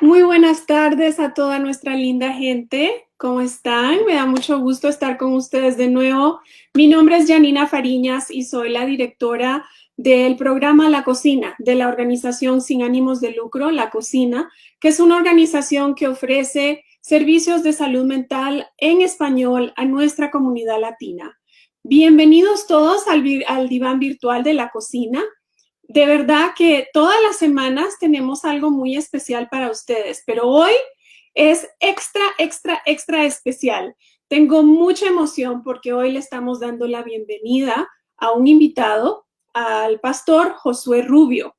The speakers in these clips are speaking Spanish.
Muy buenas tardes a toda nuestra linda gente. ¿Cómo están? Me da mucho gusto estar con ustedes de nuevo. Mi nombre es Janina Fariñas y soy la directora del programa La Cocina de la organización sin ánimos de lucro, La Cocina, que es una organización que ofrece servicios de salud mental en español a nuestra comunidad latina. Bienvenidos todos al diván virtual de La Cocina. De verdad que todas las semanas tenemos algo muy especial para ustedes, pero hoy es extra especial. Tengo mucha emoción porque hoy le estamos dando la bienvenida a un invitado, al pastor Josué Rubio.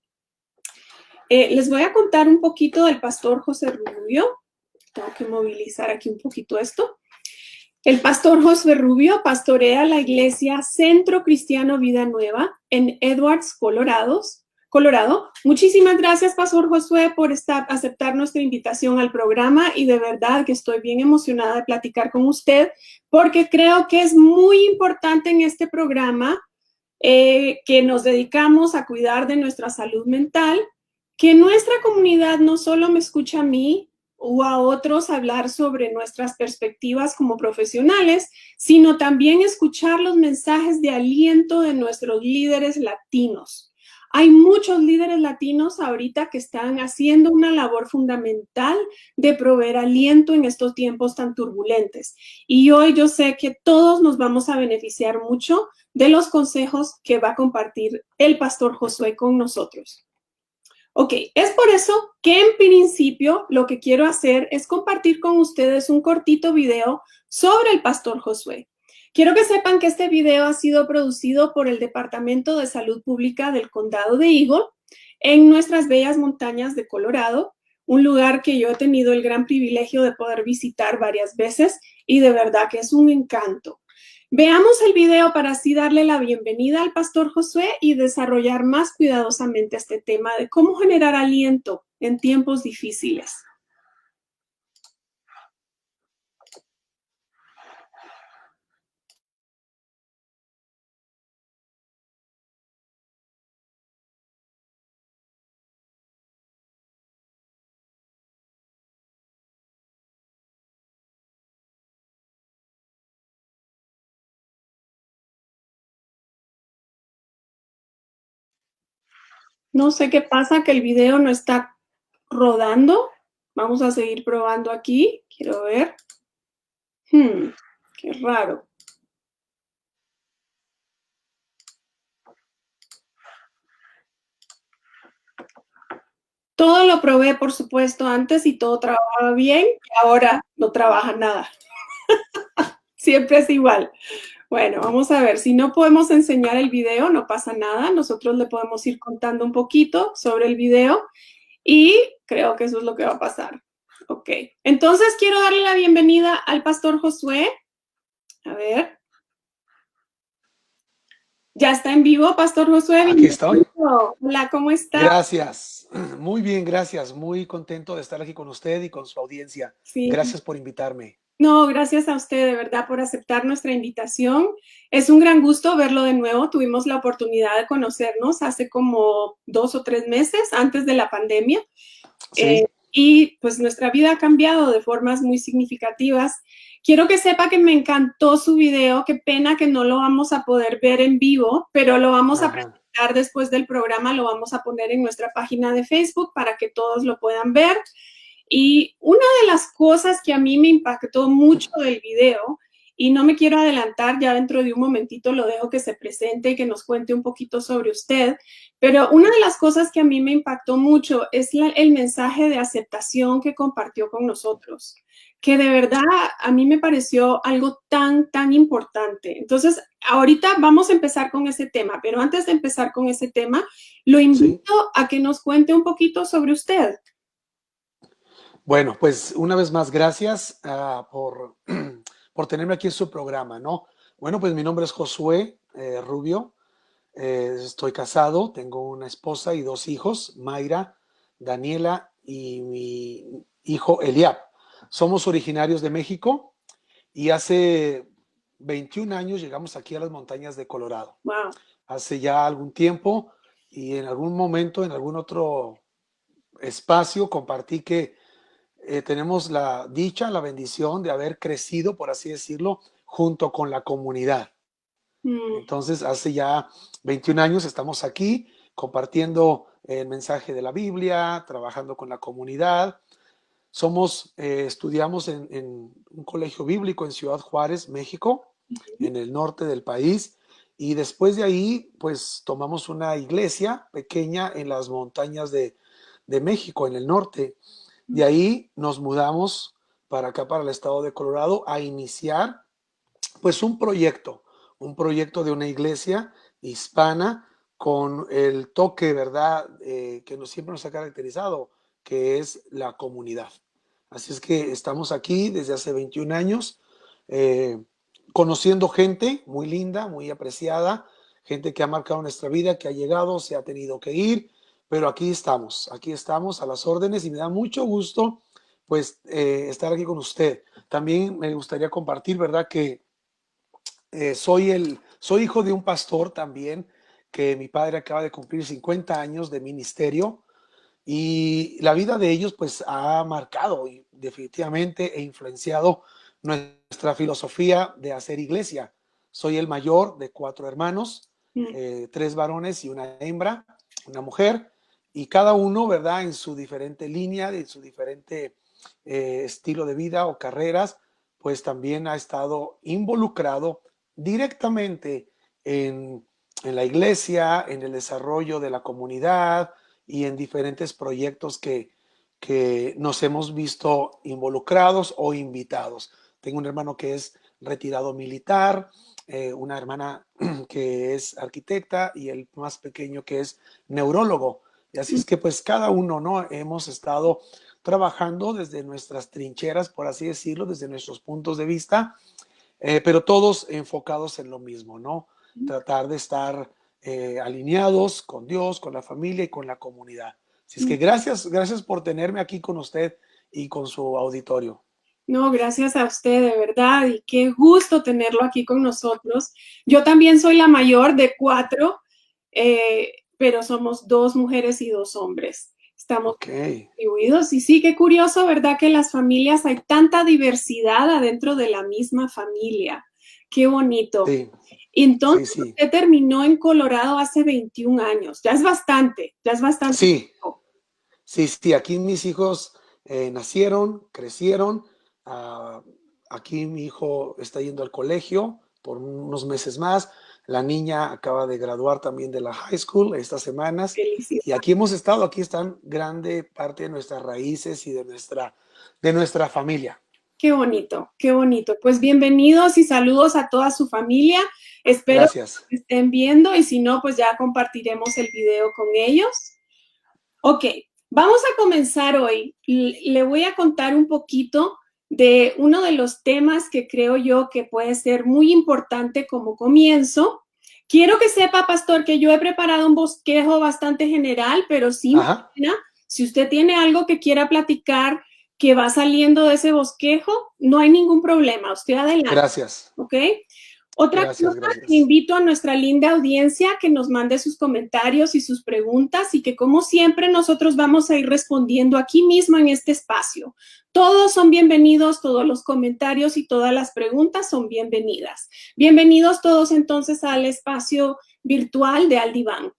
Les voy a contar un poquito del pastor José Rubio. Tengo que movilizar aquí un poquito esto. El pastor Josué Rubio pastorea la iglesia Centro Cristiano Vida Nueva en Edwards, Colorado. Muchísimas gracias, pastor Josué, por aceptar nuestra invitación al programa y de verdad que estoy bien emocionada de platicar con usted porque creo que es muy importante en este programa que nos dedicamos a cuidar de nuestra salud mental, que nuestra comunidad no solo me escucha a mí o a otros hablar sobre nuestras perspectivas como profesionales, sino también escuchar los mensajes de aliento de nuestros líderes latinos. Hay muchos líderes latinos ahorita que están haciendo una labor fundamental de proveer aliento en estos tiempos tan turbulentes. Y hoy yo sé que todos nos vamos a beneficiar mucho de los consejos que va a compartir el pastor Josué con nosotros. Ok, es por eso que en principio lo que quiero hacer es compartir con ustedes un cortito video sobre el pastor Josué. Quiero que sepan que este video ha sido producido por el Departamento de Salud Pública del Condado de Eagle en nuestras bellas montañas de Colorado, un lugar que yo he tenido el gran privilegio de poder visitar varias veces y de verdad que es un encanto. Veamos el video para así darle la bienvenida al pastor Josué y desarrollar más cuidadosamente este tema de cómo generar aliento en tiempos difíciles. No sé qué pasa, que el video no está rodando. Vamos a seguir probando aquí. Quiero ver. Qué raro. Todo lo probé, por supuesto, antes y todo trabajaba bien y ahora no trabaja nada. Siempre es igual. Bueno, vamos a ver, si no podemos enseñar el video, no pasa nada, nosotros le podemos ir contando un poquito sobre el video y creo que eso es lo que va a pasar. Ok, entonces quiero darle la bienvenida al pastor Josué. A ver, ya está en vivo, pastor Josué. Aquí estoy. Bienvenido. Hola, ¿cómo está? Gracias. Muy bien, gracias. Muy contento de estar aquí con usted y con su audiencia. Sí, Gracias por invitarme. no, gracias a usted de verdad por aceptar nuestra invitación. Es un gran gusto verlo de nuevo. Tuvimos la oportunidad de conocernos hace como 2 o 3 meses antes de la pandemia. Sí, Y pues nuestra vida ha cambiado de formas muy significativas. Quiero que sepa que me encantó su video. Qué pena que no lo vamos a poder ver en vivo, pero lo vamos a ajá. presentar después del programa. Lo vamos a poner en nuestra página de Facebook para que todos lo puedan ver. Y una de las cosas que a mí me impactó mucho del video, y no me quiero adelantar, ya dentro de un momentito lo dejo que se presente y que nos cuente un poquito sobre usted, pero una de las cosas que a mí me impactó mucho es el mensaje de aceptación que compartió con nosotros, que de verdad a mí me pareció algo tan importante. Entonces, ahorita vamos a empezar con ese tema, pero antes de empezar con ese tema, lo Sí. invito a que nos cuente un poquito sobre usted. Bueno, pues una vez más, gracias por tenerme aquí en su programa, ¿no? Bueno, pues mi nombre es Josué Rubio. Estoy casado, tengo una esposa y dos hijos, Mayra, Daniela y mi hijo Eliab. Somos originarios de México y hace 21 años llegamos aquí a las montañas de Colorado. Wow. Hace ya algún tiempo y en algún momento, en algún otro espacio, compartí que tenemos la dicha, la bendición de haber crecido, por así decirlo, junto con la comunidad. Mm, Entonces, hace ya 21 años estamos aquí compartiendo el mensaje de la Biblia, trabajando con la comunidad. Estudiamos en un colegio bíblico en Ciudad Juárez, México, ujú, en el norte del país. Y después de ahí, pues tomamos una iglesia pequeña en las montañas de México, en el norte. De ahí nos mudamos para acá, para el estado de Colorado, a iniciar pues un proyecto de una iglesia hispana con el toque, ¿verdad?, que siempre nos ha caracterizado, que es la comunidad. Así es que estamos aquí desde hace 21 años, eh, conociendo gente muy linda, muy apreciada, gente que ha marcado nuestra vida, que ha llegado, se ha tenido que ir, pero aquí estamos a las órdenes y me da mucho gusto pues estar aquí con usted. También me gustaría compartir, ¿verdad?, que soy hijo de un pastor también, que mi padre acaba de cumplir 50 años de ministerio y la vida de ellos pues ha marcado y definitivamente e influenciado nuestra filosofía de hacer iglesia. Soy el mayor de 4 hermanos, mm, 3 varones y una hembra, una mujer, y cada uno, ¿verdad?, en su diferente línea, en su diferente estilo de vida o carreras, pues también ha estado involucrado directamente en la iglesia, en el desarrollo de la comunidad y en diferentes proyectos que nos hemos visto involucrados o invitados. Tengo un hermano que es retirado militar, una hermana que es arquitecta y el más pequeño que es neurólogo. Y así mm. es que pues cada uno, ¿no? Hemos estado trabajando desde nuestras trincheras, por así decirlo, desde nuestros puntos de vista, pero todos enfocados en lo mismo, ¿no? Tratar de estar alineados con Dios, con la familia y con la comunidad. Así es que gracias por tenerme aquí con usted y con su auditorio. No, gracias a usted, de verdad, y qué gusto tenerlo aquí con nosotros. Yo también soy la mayor de cuatro, pero somos dos mujeres y dos hombres. Estamos Ok, distribuidos y sí, qué curioso, ¿verdad? Que en las familias hay tanta diversidad adentro de la misma familia. Qué bonito. sí, sí, Entonces, sí, usted terminó en Colorado hace 21 años. Ya es bastante sí, tiempo. sí, sí, aquí mis hijos nacieron, crecieron. ah, Aquí mi hijo está yendo al colegio por unos meses más. La niña acaba de graduar también de la high school estas semanas. Y Felicidades. aquí hemos estado, aquí están grande parte de nuestras raíces y de nuestra familia. Qué bonito, qué bonito. Pues bienvenidos y saludos a toda su familia. Espero Gracias. que estén viendo y si no, pues ya compartiremos el video con ellos. Ok, vamos a comenzar hoy. Le voy a contar un poquito de uno de los temas que creo yo que puede ser muy importante como comienzo. Quiero que sepa, pastor, que yo he preparado un bosquejo bastante general, pero sí, Ajá, si usted tiene algo que quiera platicar que va saliendo de ese bosquejo, no hay ningún problema. Usted adelante, gracias, ¿ok? Otra gracias, cosa, gracias. invito a nuestra linda audiencia que nos mande sus comentarios y sus preguntas y que como siempre nosotros vamos a ir respondiendo aquí mismo en este espacio. Todos son bienvenidos, todos los comentarios y todas las preguntas son bienvenidas. Bienvenidos todos entonces al espacio virtual de Aldiván.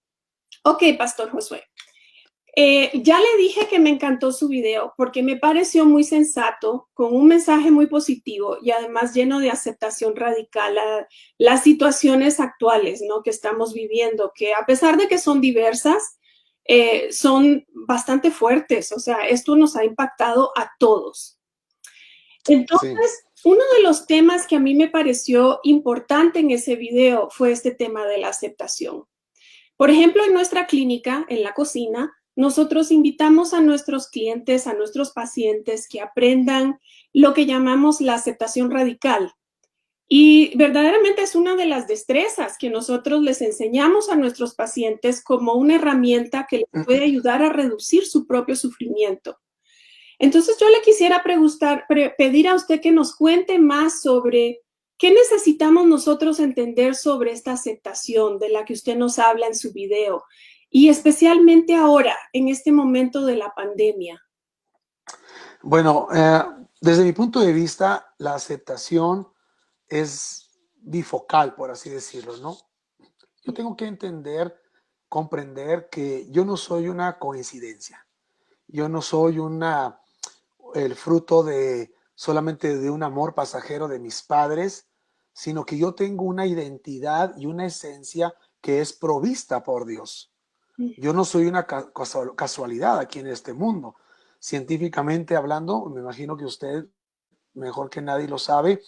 Ok, Pastor Josué. Ya le dije que me encantó su video porque me pareció muy sensato, con un mensaje muy positivo y además lleno de aceptación radical a las situaciones actuales, ¿no?, que estamos viviendo, que a pesar de que son diversas, son bastante fuertes. O sea, esto nos ha impactado a todos. Sí, Entonces, uno de los temas que a mí me pareció importante en ese video fue este tema de la aceptación. Por ejemplo, en nuestra clínica, en la cocina, nosotros invitamos a nuestros clientes, a nuestros pacientes que aprendan lo que llamamos la aceptación radical. Y verdaderamente es una de las destrezas que nosotros les enseñamos a nuestros pacientes como una herramienta que les puede ayudar a reducir su propio sufrimiento. Entonces yo le quisiera pedir a usted que nos cuente más sobre qué necesitamos nosotros entender sobre esta aceptación de la que usted nos habla en su video y especialmente ahora, en este momento de la pandemia. Bueno, desde mi punto de vista, la aceptación es bifocal, por así decirlo, ¿no? Yo tengo que entender, comprender que yo no soy una coincidencia. Yo no soy el fruto de solamente de un amor pasajero de mis padres, sino que yo tengo una identidad y una esencia que es provista por Dios. Yo no soy una casualidad aquí en este mundo. Científicamente hablando, me imagino que usted mejor que nadie lo sabe,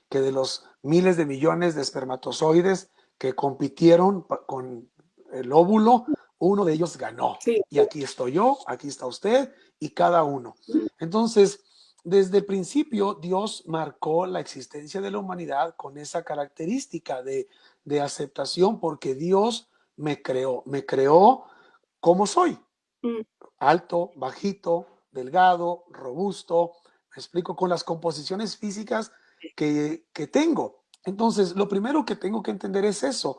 que de los miles de millones de espermatozoides que compitieron con el óvulo, uno de ellos ganó. Sí. Y aquí estoy yo, aquí está usted y cada uno. Entonces, desde el principio, Dios marcó la existencia de la humanidad con esa característica de aceptación, porque Dios me creó como soy, Mm. alto, bajito, delgado, robusto, me explico, con las composiciones físicas que tengo. Entonces, lo primero que tengo que entender es eso.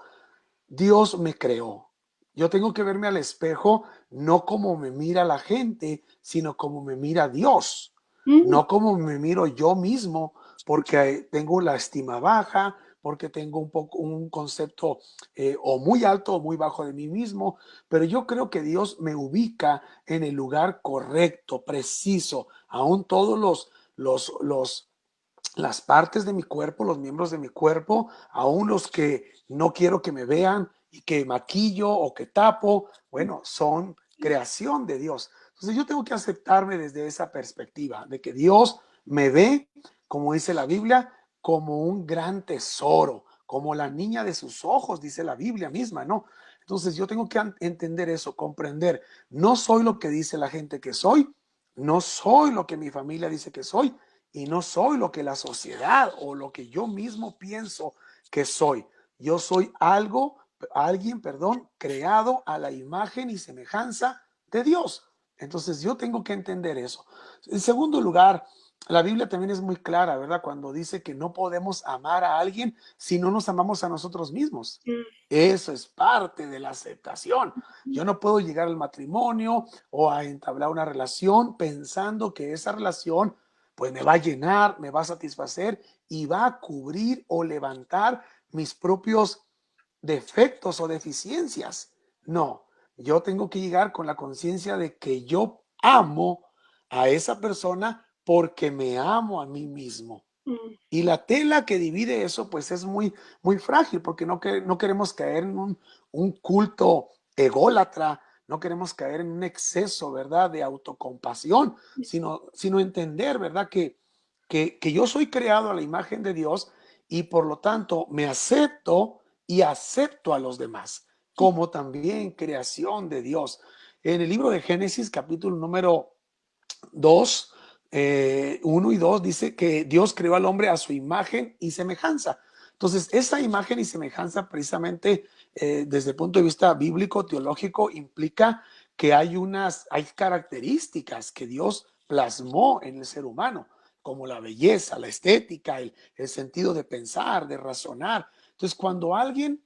Dios me creó. Yo tengo que verme al espejo no como me mira la gente, sino como me mira Dios. Mm. No como me miro yo mismo, porque tengo la estima baja, porque tengo un concepto o muy alto o muy bajo de mí mismo, pero yo creo que Dios me ubica en el lugar correcto, preciso, aún todos las partes de mi cuerpo, los miembros de mi cuerpo, aún los que no quiero que me vean y que maquillo o que tapo, bueno, son creación de Dios. Entonces yo tengo que aceptarme desde esa perspectiva, de que Dios me ve, como dice la Biblia, como un gran tesoro, como la niña de sus ojos, dice la Biblia misma, ¿no? Entonces yo tengo que entender eso, comprender, no soy lo que dice la gente que soy, no soy lo que mi familia dice que soy, y no soy lo que la sociedad o lo que yo mismo pienso que soy. Yo soy alguien, perdón, creado a la imagen y semejanza de Dios. Entonces yo tengo que entender eso. En segundo lugar, la Biblia también es muy clara, ¿verdad? Cuando dice que no podemos amar a alguien si no nos amamos a nosotros mismos. Eso es parte de la aceptación. Yo no puedo llegar al matrimonio o a entablar una relación pensando que esa relación pues me va a llenar, me va a satisfacer y va a cubrir o levantar mis propios defectos o deficiencias. No, yo tengo que llegar con la conciencia de que yo amo a esa persona porque me amo a mí mismo. Mm. Y la tela que divide eso, pues es muy frágil, porque no queremos caer en un culto ególatra, no queremos caer en un exceso, ¿verdad?, de autocompasión, sino entender, ¿verdad?, que yo soy creado a la imagen de Dios y por lo tanto me acepto y acepto a los demás, como también creación de Dios. En el libro de Génesis, capítulo número 2, 1 y 2 dice que Dios creó al hombre a su imagen y semejanza. Entonces, esa imagen y semejanza precisamente desde el punto de vista bíblico, teológico, implica que hay características que Dios plasmó en el ser humano, como la belleza, la estética, el sentido de pensar, de razonar. Entonces, cuando alguien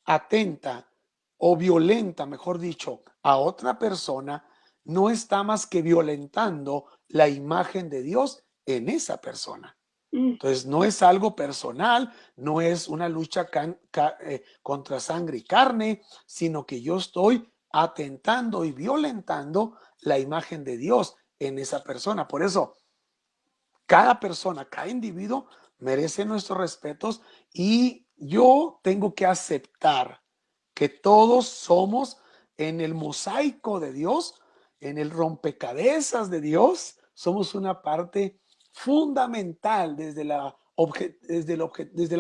atenta o violenta, mejor dicho, a otra persona, no está más que violentando la imagen de Dios en esa persona. Mm. Entonces, no es algo personal, no es una lucha contra sangre y carne, sino que yo estoy atentando y violentando la imagen de Dios en esa persona. Por eso, cada persona, cada individuo merece nuestros respetos y yo tengo que aceptar que todos somos en el mosaico de Dios, en el rompecabezas de Dios, somos una parte fundamental desde la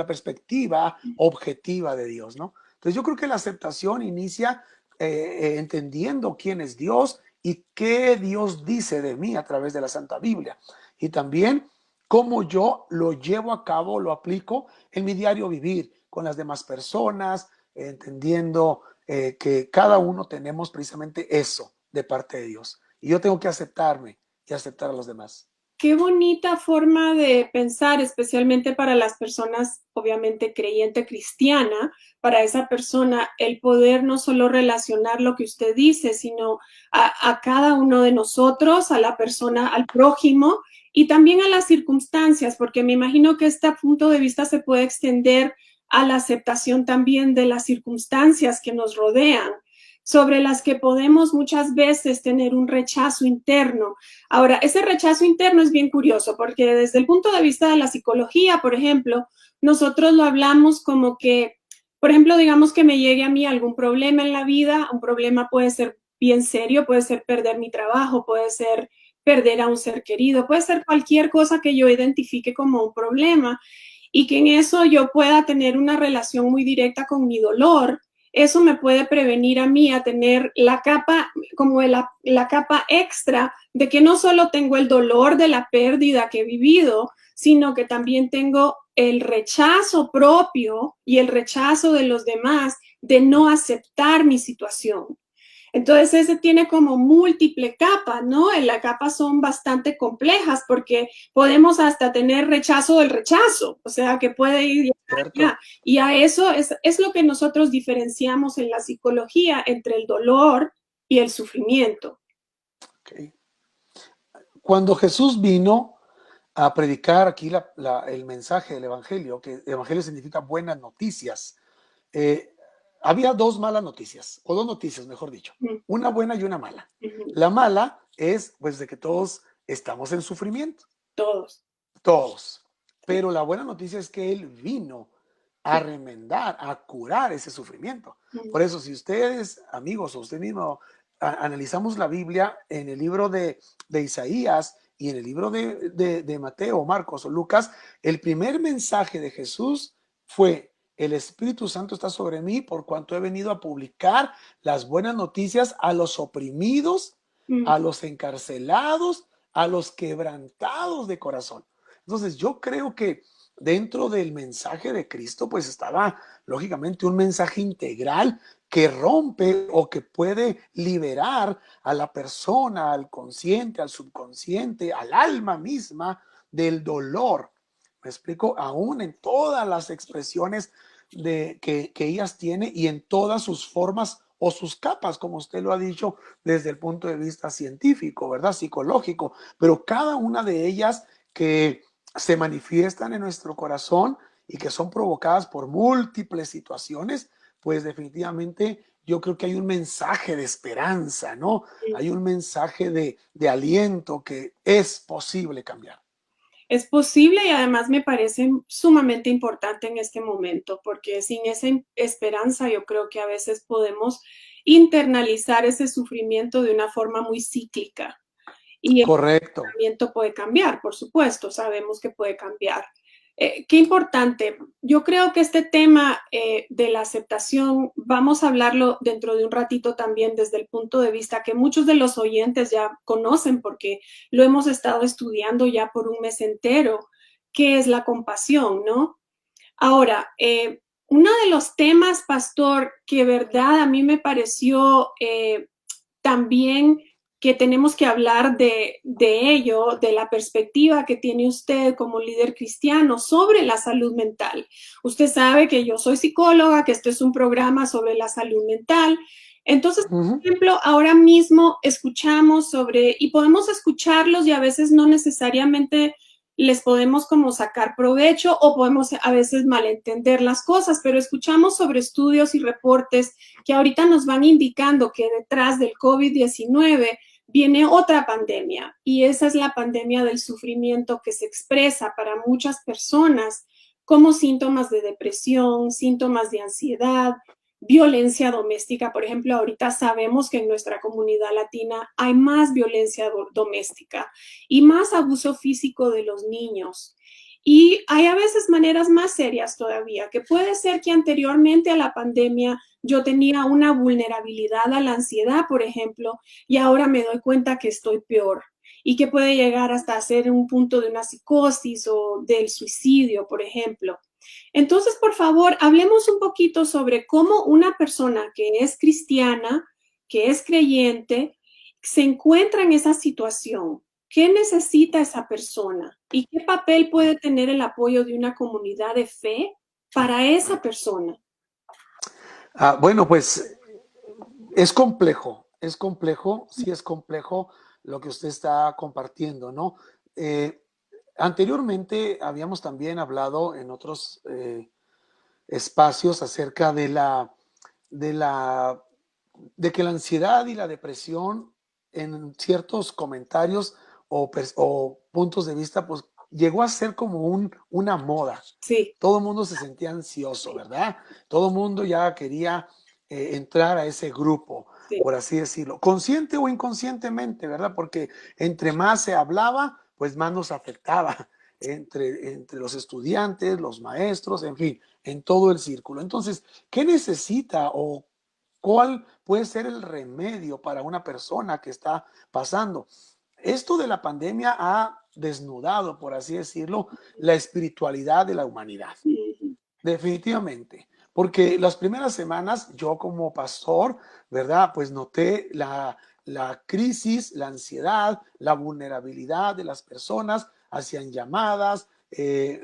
perspectiva objetiva de Dios, ¿no? Entonces yo creo que la aceptación inicia entendiendo quién es Dios y qué Dios dice de mí a través de la Santa Biblia. Y también cómo yo lo llevo a cabo, lo aplico en mi diario vivir con las demás personas, entendiendo que cada uno tenemos precisamente eso de parte de Dios. Y yo tengo que aceptarme y aceptar a los demás. qué bonita forma de pensar, especialmente para las personas, obviamente, creyente cristiana, para esa persona, el poder no solo relacionar lo que usted dice, sino a cada uno de nosotros, a la persona, al prójimo y también a las circunstancias, porque me imagino que este punto de vista se puede extender a la aceptación también de las circunstancias que nos rodean, sobre las que podemos muchas veces tener un rechazo interno. Ahora, ese rechazo interno es bien curioso porque desde el punto de vista de la psicología, por ejemplo, nosotros lo hablamos como que, por ejemplo, digamos que me llegue a mí algún problema en la vida, un problema puede ser bien serio, puede ser perder mi trabajo, puede ser perder a un ser querido, puede ser cualquier cosa que yo identifique como un problema y que en eso yo pueda tener una relación muy directa con mi dolor. Eso me puede prevenir a mí a tener la capa, como la capa extra de que no solo tengo el dolor de la pérdida que he vivido, sino que también tengo el rechazo propio y el rechazo de los demás de no aceptar mi situación. Entonces ese tiene como múltiple capas, ¿no? En las capas son bastante complejas porque podemos hasta tener rechazo del rechazo, o sea, que puede ir ¿cierto? allá. Y a eso es lo que nosotros diferenciamos en la psicología entre el dolor y el sufrimiento. Okay. Cuando Jesús vino a predicar aquí el mensaje del Evangelio, que el Evangelio significa buenas noticias, eh, había dos malas noticias, o dos noticias, mejor dicho, Mm, una buena y una mala. ujú. La mala es, pues, de que todos estamos en sufrimiento, Todos. todos. Sí. Pero la buena noticia es que Él vino a remendar, a curar ese sufrimiento. Mm, Por eso, si ustedes, amigos, o usted mismo, analizamos la Biblia en el libro de Isaías y en el libro de Mateo, Marcos o Lucas, el primer mensaje de Jesús fue: el Espíritu Santo está sobre mí por cuanto he venido a publicar las buenas noticias a los oprimidos, mm. a los encarcelados, a los quebrantados de corazón. Entonces yo creo que dentro del mensaje de Cristo pues estaba lógicamente un mensaje integral que rompe o que puede liberar a la persona, al consciente, al subconsciente, al alma misma del dolor. Me explico, aún en todas las expresiones que ellas tienen y en todas sus formas o sus capas, como usted lo ha dicho desde el punto de vista científico, ¿verdad? Psicológico, pero cada una de ellas que se manifiestan en nuestro corazón y que son provocadas por múltiples situaciones, pues definitivamente yo creo que hay un mensaje de esperanza, ¿no? Hay un mensaje de aliento que es posible cambiar. Es posible y además me parece sumamente importante en este momento, porque sin esa esperanza yo creo que a veces podemos internalizar ese sufrimiento de una forma muy cíclica. Y el Correcto. comportamiento puede cambiar, por supuesto, sabemos que puede cambiar. Qué importante. Yo creo que este tema de la aceptación, vamos a hablarlo dentro de un ratito también desde el punto de vista que muchos de los oyentes ya conocen porque lo hemos estado estudiando ya por un mes entero, que es la compasión, ¿no? Ahora, uno de los temas, pastor, que verdad a mí me pareció también que tenemos que hablar de ello, de la perspectiva que tiene usted como líder cristiano sobre la salud mental. Usted sabe que yo soy psicóloga, que este es un programa sobre la salud mental. Entonces, Uh por -huh. ejemplo, ahora mismo escuchamos sobre, y podemos escucharlos y a veces no necesariamente les podemos como sacar provecho o podemos a veces malentender las cosas, pero escuchamos sobre estudios y reportes que ahorita nos van indicando que detrás del COVID-19 viene otra pandemia y esa es la pandemia del sufrimiento que se expresa para muchas personas como síntomas de depresión, síntomas de ansiedad, violencia doméstica. Por ejemplo, ahorita sabemos que en nuestra comunidad latina hay más violencia doméstica y más abuso físico de los niños. Y hay a veces maneras más serias todavía, que puede ser que anteriormente a la pandemia yo tenía una vulnerabilidad a la ansiedad, por ejemplo, y ahora me doy cuenta que estoy peor y que puede llegar hasta ser un punto de una psicosis o del suicidio, por ejemplo. Entonces, por favor, hablemos un poquito sobre cómo una persona que es cristiana, que es creyente, se encuentra en esa situación. ¿qué necesita esa persona? ¿Y qué papel puede tener el apoyo de una comunidad de fe para esa persona? Bueno, pues sí es complejo lo que usted está compartiendo, ¿no? Eh, Anteriormente habíamos también hablado en otros espacios acerca de la, de que la ansiedad y la depresión en ciertos comentarios o puntos de vista, pues llegó a ser como una moda. Sí, Todo el mundo se sentía ansioso, sí, ¿verdad? Todo el mundo ya quería entrar a ese grupo, sí. por así decirlo, consciente o inconscientemente, ¿verdad? Porque entre más se hablaba, pues más nos afectaba entre los estudiantes, los maestros, en fin, en todo el círculo. Entonces, ¿qué necesita o cuál puede ser el remedio para una persona que está pasando? Esto de la pandemia ha desnudado, por así decirlo, la espiritualidad de la humanidad. Ujú, Definitivamente, porque las primeras semanas yo como pastor, ¿verdad? Pues noté la crisis, la ansiedad, la vulnerabilidad de las personas, hacían llamadas,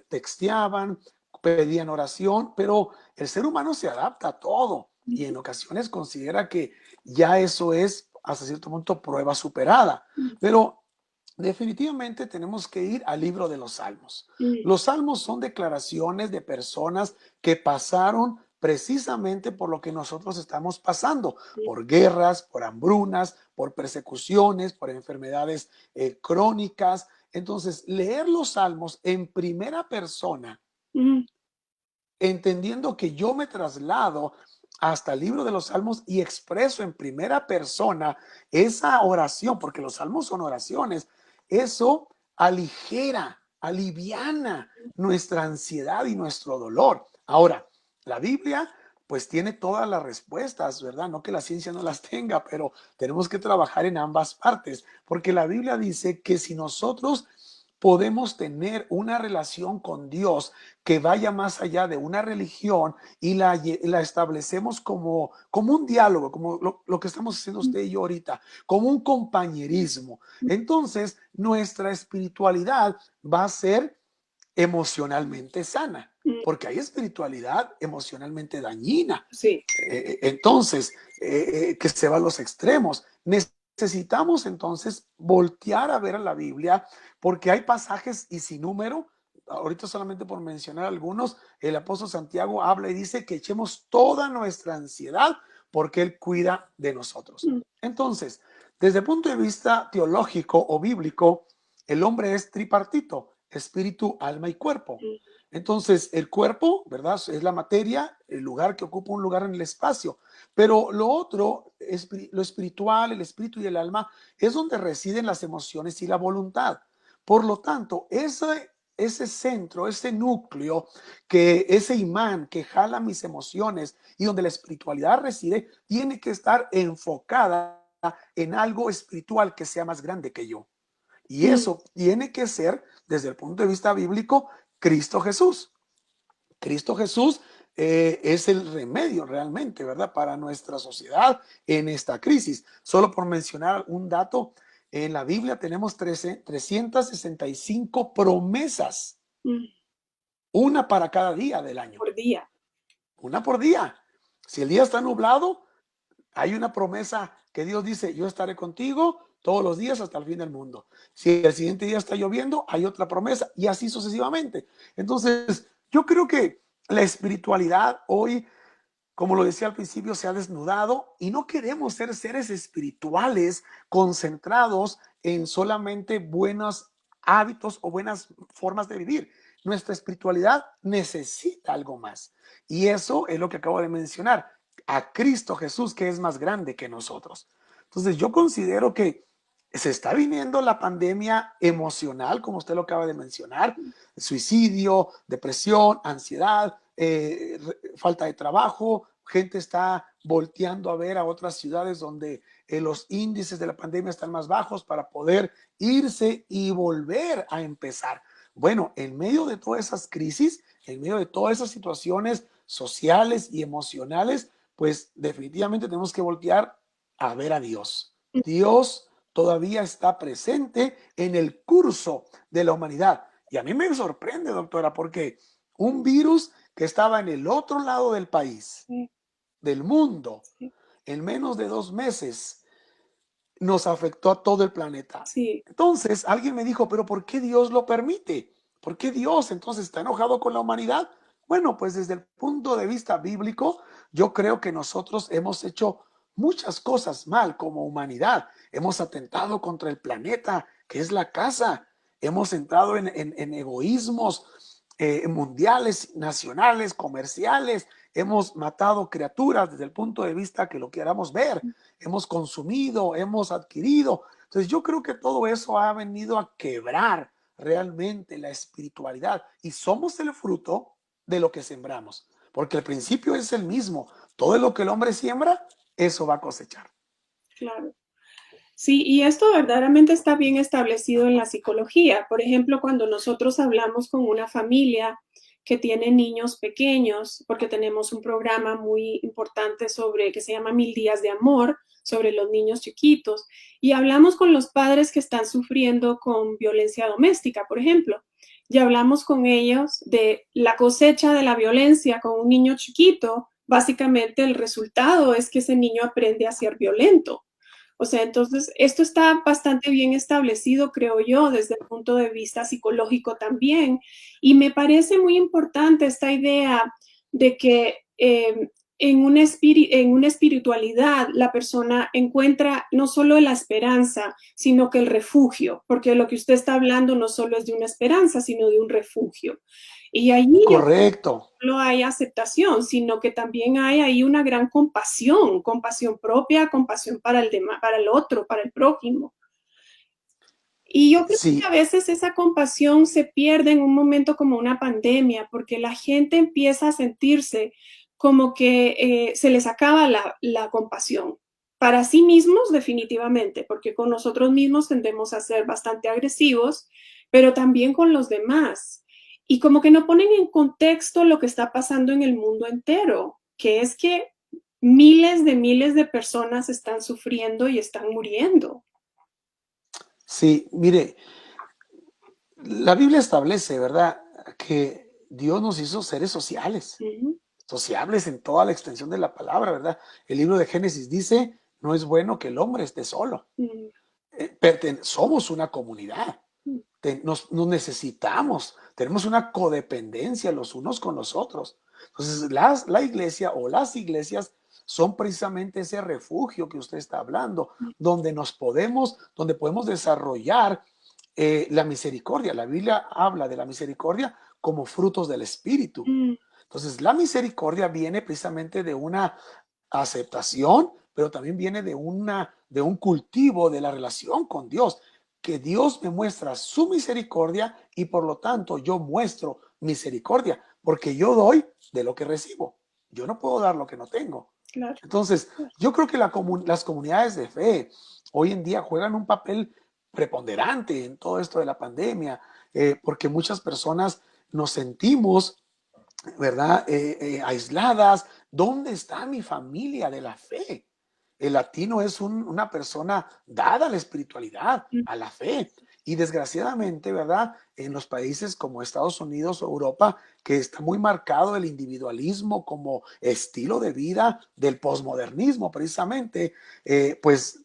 texteaban, pedían oración, pero el ser humano se adapta a todo y en ujú, ocasiones considera que ya eso es hasta cierto punto prueba superada, ujú, pero definitivamente tenemos que ir al libro de los Salmos. ujú, Los salmos son declaraciones de personas que pasaron precisamente por lo que nosotros estamos pasando, por guerras, por hambrunas, por persecuciones, por enfermedades crónicas. Entonces, leer los salmos en primera persona, ujú, entendiendo que yo me traslado hasta el libro de los salmos y expreso en primera persona esa oración, porque los salmos son oraciones, eso aligera, aliviana nuestra ansiedad y nuestro dolor. Ahora, la Biblia pues tiene todas las respuestas, ¿verdad? No que la ciencia no las tenga, pero tenemos que trabajar en ambas partes, porque la Biblia dice que si nosotros podemos tener una relación con Dios que vaya más allá de una religión y la establecemos como un diálogo, como lo que estamos haciendo usted y yo ahorita, como un compañerismo. Entonces, nuestra espiritualidad va a ser emocionalmente sana, ujú. porque hay espiritualidad emocionalmente dañina. Sí. Entonces, que se va a los extremos. Necesitamos entonces voltear a ver a la Biblia porque hay pasajes y sin número. Ahorita solamente por mencionar algunos, el apóstol Santiago habla y dice que echemos toda nuestra ansiedad porque Él cuida de nosotros. Mm, Entonces, desde el punto de vista teológico o bíblico, el hombre es tripartito, espíritu, alma y cuerpo. mm, Entonces, el cuerpo, ¿verdad? Es la materia, el lugar que ocupa un lugar en el espacio. Pero lo otro, lo espiritual, el espíritu y el alma, es donde residen las emociones y la voluntad. Por lo tanto, ese centro, ese núcleo, ese imán que jala mis emociones y donde la espiritualidad reside, tiene que estar enfocada en algo espiritual que sea más grande que yo. Y mm, eso tiene que ser, desde el punto de vista bíblico, Cristo Jesús. Cristo Jesús es el remedio realmente, ¿verdad? Para nuestra sociedad en esta crisis. Solo por mencionar un dato, en la Biblia tenemos 365 promesas, mm. una para cada día del año, Por día. una por día. Si el día está nublado, hay una promesa que Dios dice, yo estaré contigo todos los días hasta el fin del mundo. Si el siguiente día está lloviendo, hay otra promesa y así sucesivamente. Entonces, yo creo que la espiritualidad hoy, como lo decía al principio, se ha desnudado y no queremos ser seres espirituales concentrados en solamente buenos hábitos o buenas formas de vivir. Nuestra espiritualidad necesita algo más. Y eso es lo que acabo de mencionar, a Cristo Jesús, que es más grande que nosotros. Entonces yo considero que se está viniendo la pandemia emocional, como usted lo acaba de mencionar, suicidio, depresión, ansiedad, falta de trabajo, gente está volteando a ver a otras ciudades donde los índices de la pandemia están más bajos para poder irse y volver a empezar. Bueno, en medio de todas esas crisis, en medio de todas esas situaciones sociales y emocionales, pues definitivamente tenemos que voltear a ver a Dios. Dios todavía está presente en el curso de la humanidad. Y a mí me sorprende, doctora, porque un virus que estaba en el otro lado del país, sí, del mundo, sí, en menos de 2 meses, nos afectó a todo el planeta. sí, Entonces, alguien me dijo, pero ¿por qué Dios lo permite? ¿Por qué Dios entonces está enojado con la humanidad? Bueno, pues desde el punto de vista bíblico, yo creo que nosotros hemos hecho muchas cosas mal como humanidad. Hemos atentado contra el planeta, que es la casa. Hemos entrado en egoísmos mundiales, nacionales, comerciales. Hemos matado criaturas desde el punto de vista que lo queramos ver. Hemos consumido, hemos adquirido. Entonces yo creo que todo eso ha venido a quebrar realmente la espiritualidad y somos el fruto de lo que sembramos, porque el principio es el mismo. Todo lo que el hombre siembra, eso va a cosechar. claro. Sí, y esto verdaderamente está bien establecido en la psicología. Por ejemplo, cuando nosotros hablamos con una familia que tiene niños pequeños, porque tenemos un programa muy importante sobre que se llama 1000 días de amor, sobre los niños chiquitos, y hablamos con los padres que están sufriendo con violencia doméstica, por ejemplo, y hablamos con ellos de la cosecha de la violencia con un niño chiquito. Básicamente el resultado es que ese niño aprende a ser violento. O sea, entonces, esto está bastante bien establecido, creo yo, desde el punto de vista psicológico también. Y me parece muy importante esta idea de que en una espiritualidad la persona encuentra no solo la esperanza, sino que el refugio, porque lo que usted está hablando no solo es de una esperanza, sino de un refugio. Y allí yo Correcto. solo hay aceptación, sino que también hay ahí una gran compasión, compasión propia, compasión para el demás, para el otro, para el prójimo. Y yo creo que a Sí, veces esa compasión se pierde en un momento como una pandemia, porque la gente empieza a sentirse como que se les acaba la compasión. Para sí mismos, definitivamente, porque con nosotros mismos tendemos a ser bastante agresivos, pero también con los demás. Y como que no ponen en contexto lo que está pasando en el mundo entero, que es que miles de personas están sufriendo y están muriendo. sí, mire, la Biblia establece, ¿verdad?, que Dios nos hizo seres sociales, Ujú, sociables en toda la extensión de la palabra, ¿verdad? El libro de Génesis dice, no es bueno que el hombre esté solo. ujú, Somos una comunidad. ujú. Nos necesitamos, tenemos una codependencia los unos con los otros. Entonces, la iglesia o las iglesias son precisamente ese refugio que usted está hablando, donde podemos desarrollar la misericordia. La Biblia habla de la misericordia como frutos del Espíritu. Mm, Entonces, la misericordia viene precisamente de una aceptación, pero también viene de un cultivo de la relación con Dios, que Dios me muestra su misericordia y por lo tanto yo muestro misericordia, porque yo doy de lo que recibo. Yo no puedo dar lo que no tengo. claro. Entonces, yo creo que las comunidades de fe hoy en día juegan un papel preponderante en todo esto de la pandemia, porque muchas personas nos sentimos, ¿verdad? Aisladas. ¿Dónde está mi familia de la fe? El latino es una persona dada a la espiritualidad, Mm, a la fe. Y desgraciadamente, ¿verdad? En los países como Estados Unidos o Europa, que está muy marcado el individualismo como estilo de vida del posmodernismo, precisamente, pues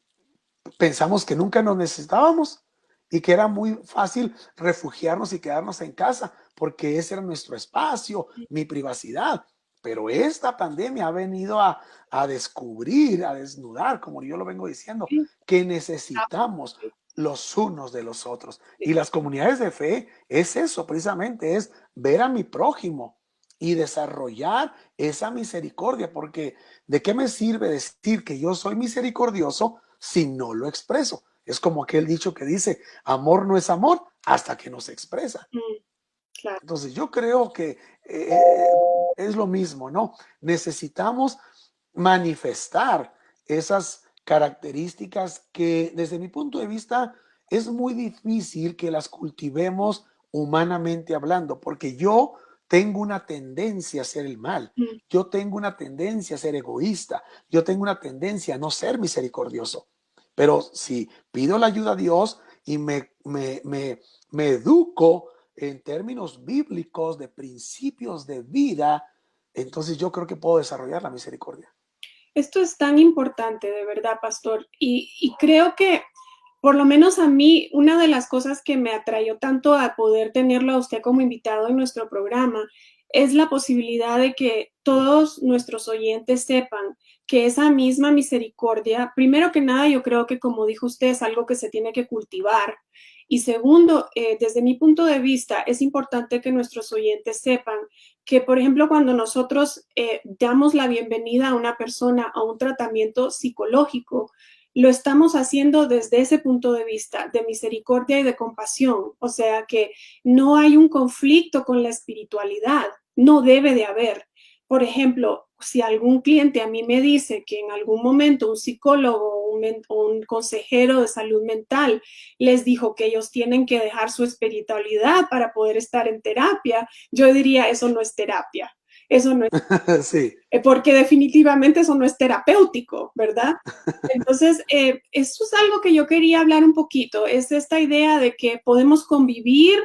pensamos que nunca nos necesitábamos y que era muy fácil refugiarnos y quedarnos en casa porque ese era nuestro espacio, mi privacidad. Pero esta pandemia ha venido a descubrir, a desnudar, como yo lo vengo diciendo, sí, que ah, necesitamos sí, los unos de los otros. sí. Y las comunidades de fe es eso, precisamente, es ver a mi prójimo y desarrollar esa misericordia, porque ¿de qué me sirve decir que yo soy misericordioso si no lo expreso? Es como aquel dicho que dice, amor no es amor hasta que no se expresa. Mm, claro. Entonces yo creo que es lo mismo, ¿no? Necesitamos manifestar esas características que desde mi punto de vista es muy difícil que las cultivemos humanamente hablando, porque yo tengo una tendencia a hacer el mal, Mm, yo tengo una tendencia a ser egoísta, yo tengo una tendencia a no ser misericordioso. Pero si pido la ayuda a Dios y me educo en términos bíblicos de principios de vida, entonces yo creo que puedo desarrollar la misericordia. Esto es tan importante, de verdad, pastor. Y creo que, por lo menos a mí, una de las cosas que me atrayó tanto a poder tenerlo a usted como invitado en nuestro programa es la posibilidad de que todos nuestros oyentes sepan que esa misma misericordia, primero que nada, yo creo que, como dijo usted, es algo que se tiene que cultivar. Y segundo, desde mi punto de vista, es importante que nuestros oyentes sepan que, por ejemplo, cuando nosotros damos la bienvenida a una persona a un tratamiento psicológico, lo estamos haciendo desde ese punto de vista de misericordia y de compasión. O sea que no hay un conflicto con la espiritualidad, no debe de haber. Por ejemplo, si algún cliente a mí me dice que en algún momento un psicólogo o un consejero de salud mental les dijo que ellos tienen que dejar su espiritualidad para poder estar en terapia, yo diría, eso no es terapia. Eso no es, Sí, porque definitivamente eso no es terapéutico, ¿verdad? Entonces, eso es algo que yo quería hablar un poquito, es esta idea de que podemos convivir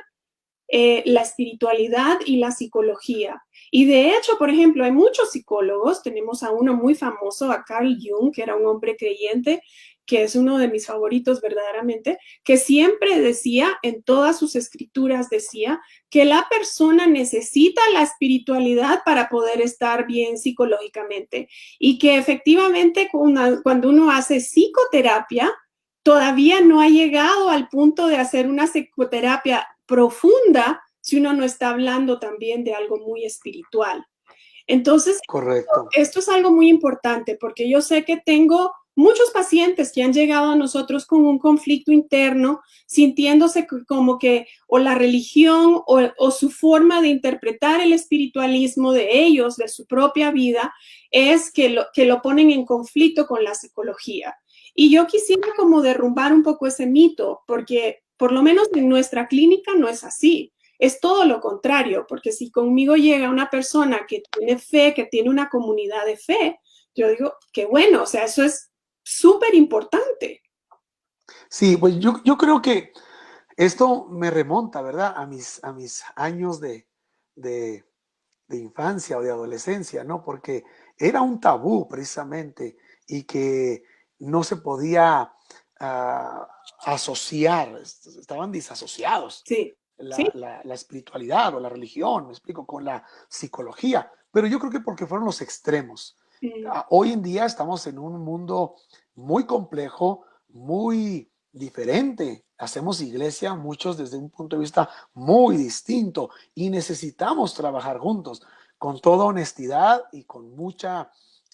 la espiritualidad y la psicología. Y de hecho, por ejemplo, hay muchos psicólogos, tenemos a uno muy famoso, a Carl Jung, que era un hombre creyente, que es uno de mis favoritos verdaderamente, que siempre decía, en todas sus escrituras decía, que la persona necesita la espiritualidad para poder estar bien psicológicamente y que efectivamente cuando uno hace psicoterapia, todavía no ha llegado al punto de hacer una psicoterapia profunda si uno no está hablando también de algo muy espiritual. Entonces, correcto. esto es algo muy importante porque yo sé que tengo muchos pacientes que han llegado a nosotros con un conflicto interno, sintiéndose como que o la religión o su forma de interpretar el espiritualismo de ellos, de su propia vida, es que lo ponen en conflicto con la psicología. Y yo quisiera como derrumbar un poco ese mito, porque por lo menos en nuestra clínica no es así. Es todo lo contrario, porque si conmigo llega una persona que tiene fe, que tiene una comunidad de fe, yo digo, qué bueno, o sea, eso es súper importante. Sí, pues yo creo que esto me remonta, ¿verdad? A mis años de, de infancia o de adolescencia, ¿no? Porque era un tabú precisamente y que no se podía uh, asociar, estaban disasociados Sí, sí. la espiritualidad o la religión, me explico, con la psicología. Pero yo creo que porque fueron los extremos. Mm, Hoy en día estamos en un mundo muy complejo, muy diferente. Hacemos iglesia muchos desde un punto de vista muy distinto y necesitamos trabajar juntos. Con toda honestidad y con mucha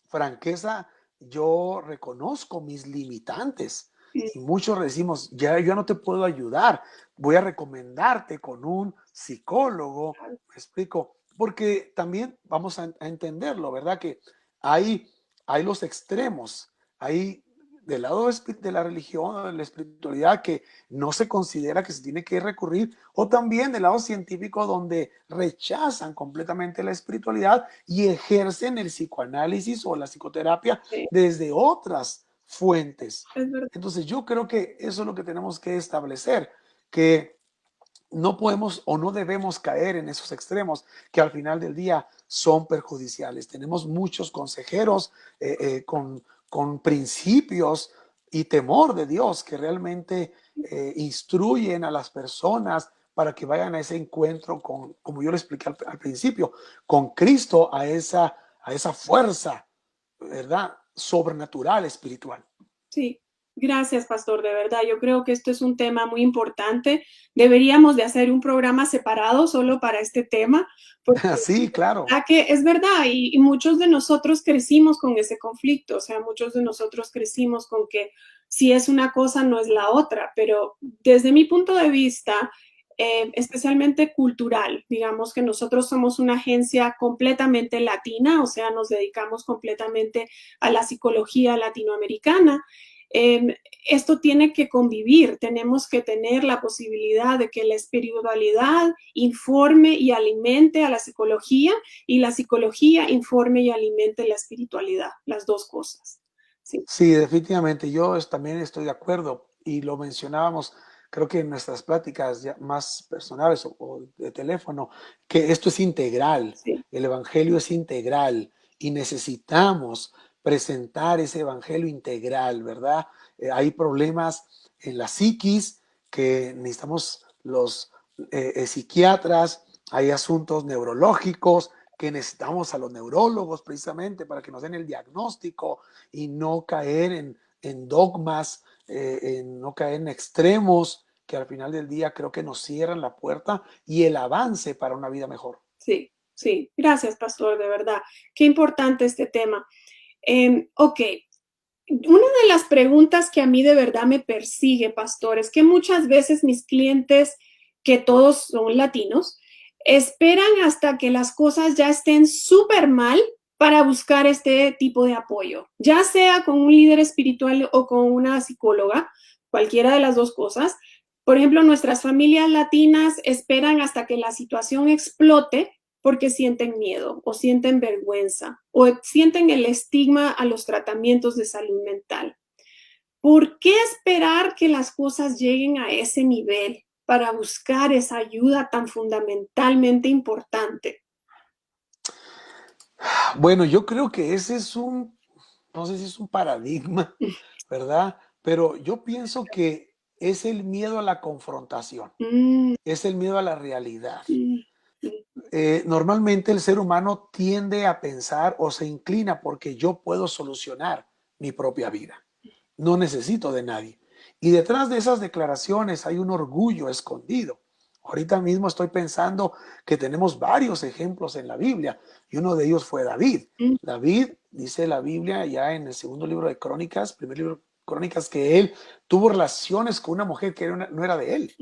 franqueza, yo reconozco mis limitantes mm, y muchos decimos, ya yo no te puedo ayudar, voy a recomendarte con un psicólogo, me explico, porque también vamos a entenderlo, ¿verdad? Que hay, hay los extremos, hay del lado de la religión, de la espiritualidad, que no se considera que se tiene que recurrir, o también del lado científico, donde rechazan completamente la espiritualidad y ejercen el psicoanálisis o la psicoterapia sí, desde otras fuentes. es verdad. Entonces yo creo que eso es lo que tenemos que establecer, que no podemos o no debemos caer en esos extremos que al final del día son perjudiciales. Tenemos muchos consejeros con principios y temor de Dios que realmente instruyen a las personas para que vayan a ese encuentro con, como yo le expliqué al principio, con Cristo, a esa fuerza, ¿verdad? Sobrenatural, espiritual. Sí, gracias, pastor, de verdad. Yo creo que esto es un tema muy importante. Deberíamos de hacer un programa separado solo para este tema, porque Sí, claro. es verdad, y muchos de nosotros crecimos con ese conflicto, o sea, muchos de nosotros crecimos con que si es una cosa no es la otra, pero desde mi punto de vista, especialmente cultural, digamos que nosotros somos una agencia completamente latina, o sea, nos dedicamos completamente a la psicología latinoamericana. Eh, Esto tiene que convivir, tenemos que tener la posibilidad de que la espiritualidad informe y alimente a la psicología y la psicología informe y alimente la espiritualidad, las dos cosas. Sí, Sí, definitivamente. También estoy de acuerdo y lo mencionábamos, creo que en nuestras pláticas ya más personales o de teléfono, que esto es integral. sí, El evangelio es integral y necesitamos presentar ese evangelio integral, ¿verdad? Hay problemas en la psiquis que necesitamos los psiquiatras, hay asuntos neurológicos que necesitamos a los neurólogos precisamente para que nos den el diagnóstico y no caer en dogmas, en no caer en extremos que al final del día creo que nos cierran la puerta y el avance para una vida mejor. sí, sí. Gracias, pastor, de verdad. Qué importante este tema. Ok, una de las preguntas que a mí de verdad me persigue, pastor, es que muchas veces mis clientes, que todos son latinos, esperan hasta que las cosas ya estén súper mal para buscar este tipo de apoyo, ya sea con un líder espiritual o con una psicóloga, cualquiera de las dos cosas. Por ejemplo, nuestras familias latinas esperan hasta que la situación explote porque sienten miedo o sienten vergüenza o sienten el estigma a los tratamientos de salud mental. ¿Por qué esperar que las cosas lleguen a ese nivel para buscar esa ayuda tan fundamentalmente importante? Bueno, yo creo que ese es no sé si es un paradigma, ¿verdad? Pero yo pienso que es el miedo a la confrontación, Mm, es el miedo a la realidad. mm, mm, Normalmente el ser humano tiende a pensar o se inclina porque yo puedo solucionar mi propia vida. No necesito de nadie. Y detrás de esas declaraciones hay un orgullo escondido. Ahorita mismo estoy pensando que tenemos varios ejemplos en la Biblia y uno de ellos fue David. mm, David, dice la Biblia ya en el segundo libro de Crónicas, primer libro de Crónicas, que él tuvo relaciones con una mujer que no era de él.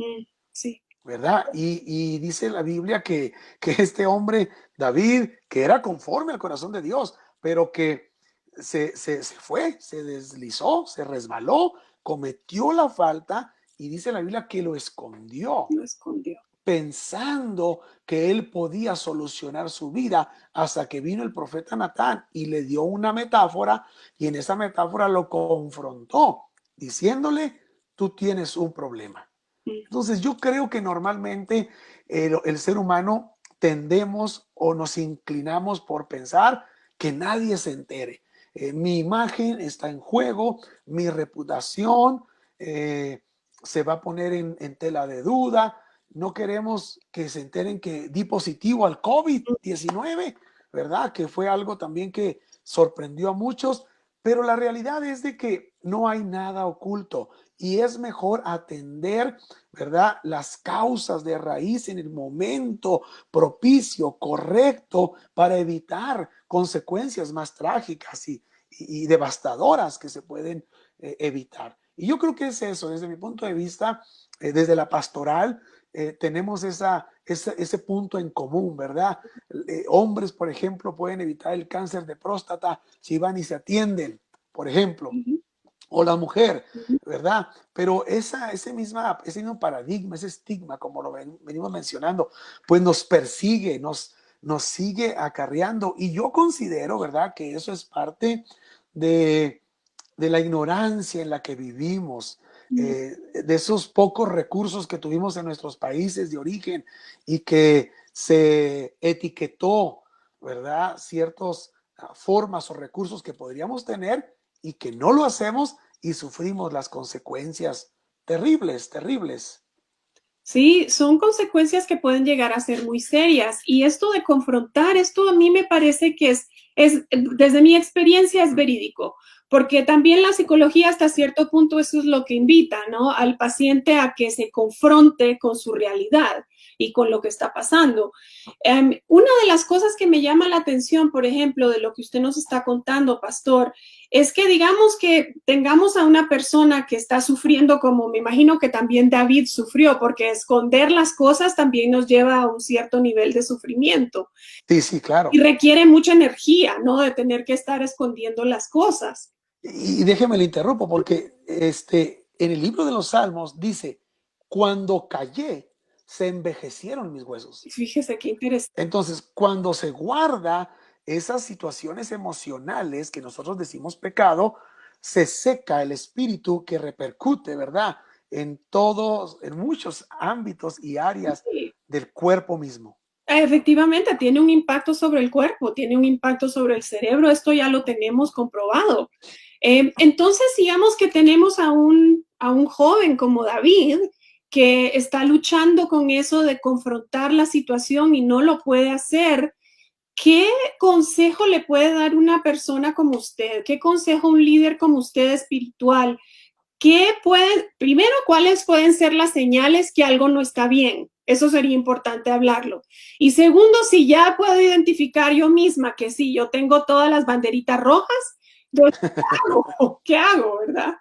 sí, ¿Verdad? Y dice la Biblia que este hombre, David, que era conforme al corazón de Dios, pero que se fue, se deslizó, se resbaló, cometió la falta y dice la Biblia que lo escondió, lo escondió. pensando que él podía solucionar su vida hasta que vino el profeta Natán y le dio una metáfora y en esa metáfora lo confrontó, diciéndole, tú tienes un problema. Mm, Entonces yo creo que normalmente el ser humano tendemos o nos inclinamos por pensar que nadie se entere. Mi imagen está en juego, mi reputación se va a poner en tela de duda. No queremos que se enteren que di positivo al COVID-19, ¿verdad? Que fue algo también que sorprendió a muchos, pero la realidad es de que no hay nada oculto y es mejor atender, ¿verdad? Las causas de raíz en el momento propicio, correcto, para evitar consecuencias más trágicas y devastadoras que se pueden evitar. Y yo creo que es eso, desde mi punto de vista, desde la pastoral, tenemos ese punto en común, ¿verdad? Hombres, por ejemplo, pueden evitar el cáncer de próstata si van y se atienden, por ejemplo, ujú, o la mujer, ujú. ¿verdad? Pero ese mismo paradigma, ese estigma, como lo venimos mencionando, pues nos persigue, nos sigue acarreando. Y yo considero, ¿verdad?, que eso es parte de, de la ignorancia en la que vivimos, Mm. de esos pocos recursos que tuvimos en nuestros países de origen y que se etiquetó, ¿verdad?, ciertas formas o recursos que podríamos tener y que no lo hacemos y sufrimos las consecuencias terribles, terribles. Sí, son consecuencias que pueden llegar a ser muy serias. Y esto de confrontar, esto a mí me parece que desde mi experiencia, es verídico, porque también la psicología hasta cierto punto eso es lo que invita, ¿no? Al paciente a que se confronte con su realidad y con lo que está pasando. Una de las cosas que me llama la atención, por ejemplo, de lo que usted nos está contando, pastor, es que digamos que tengamos a una persona que está sufriendo, como me imagino que también David sufrió, porque esconder las cosas también nos lleva a un cierto nivel de sufrimiento Sí, sí, y claro. requiere mucha energía, ¿no? De tener que estar escondiendo las cosas. Y déjeme le interrumpo porque en el libro de los Salmos dice, cuando callé, se envejecieron mis huesos. Fíjese qué interesante. Entonces, cuando se guarda esas situaciones emocionales que nosotros decimos pecado, se seca el espíritu que repercute, ¿verdad? En todos, en muchos ámbitos y áreas Sí. del cuerpo mismo. Efectivamente, tiene un impacto sobre el cuerpo, tiene un impacto sobre el cerebro, esto ya lo tenemos comprobado. Entonces, digamos que tenemos a un joven como David que está luchando con eso de confrontar la situación y no lo puede hacer. ¿Qué consejo le puede dar una persona como usted? ¿Qué consejo un líder como usted espiritual? Primero, cuáles pueden ser las señales que algo no está bien? Eso sería importante hablarlo. Y segundo, si ya puedo identificar yo misma que sí, yo tengo todas las banderitas rojas, entonces, ¿qué hago? ¿Qué hago, verdad?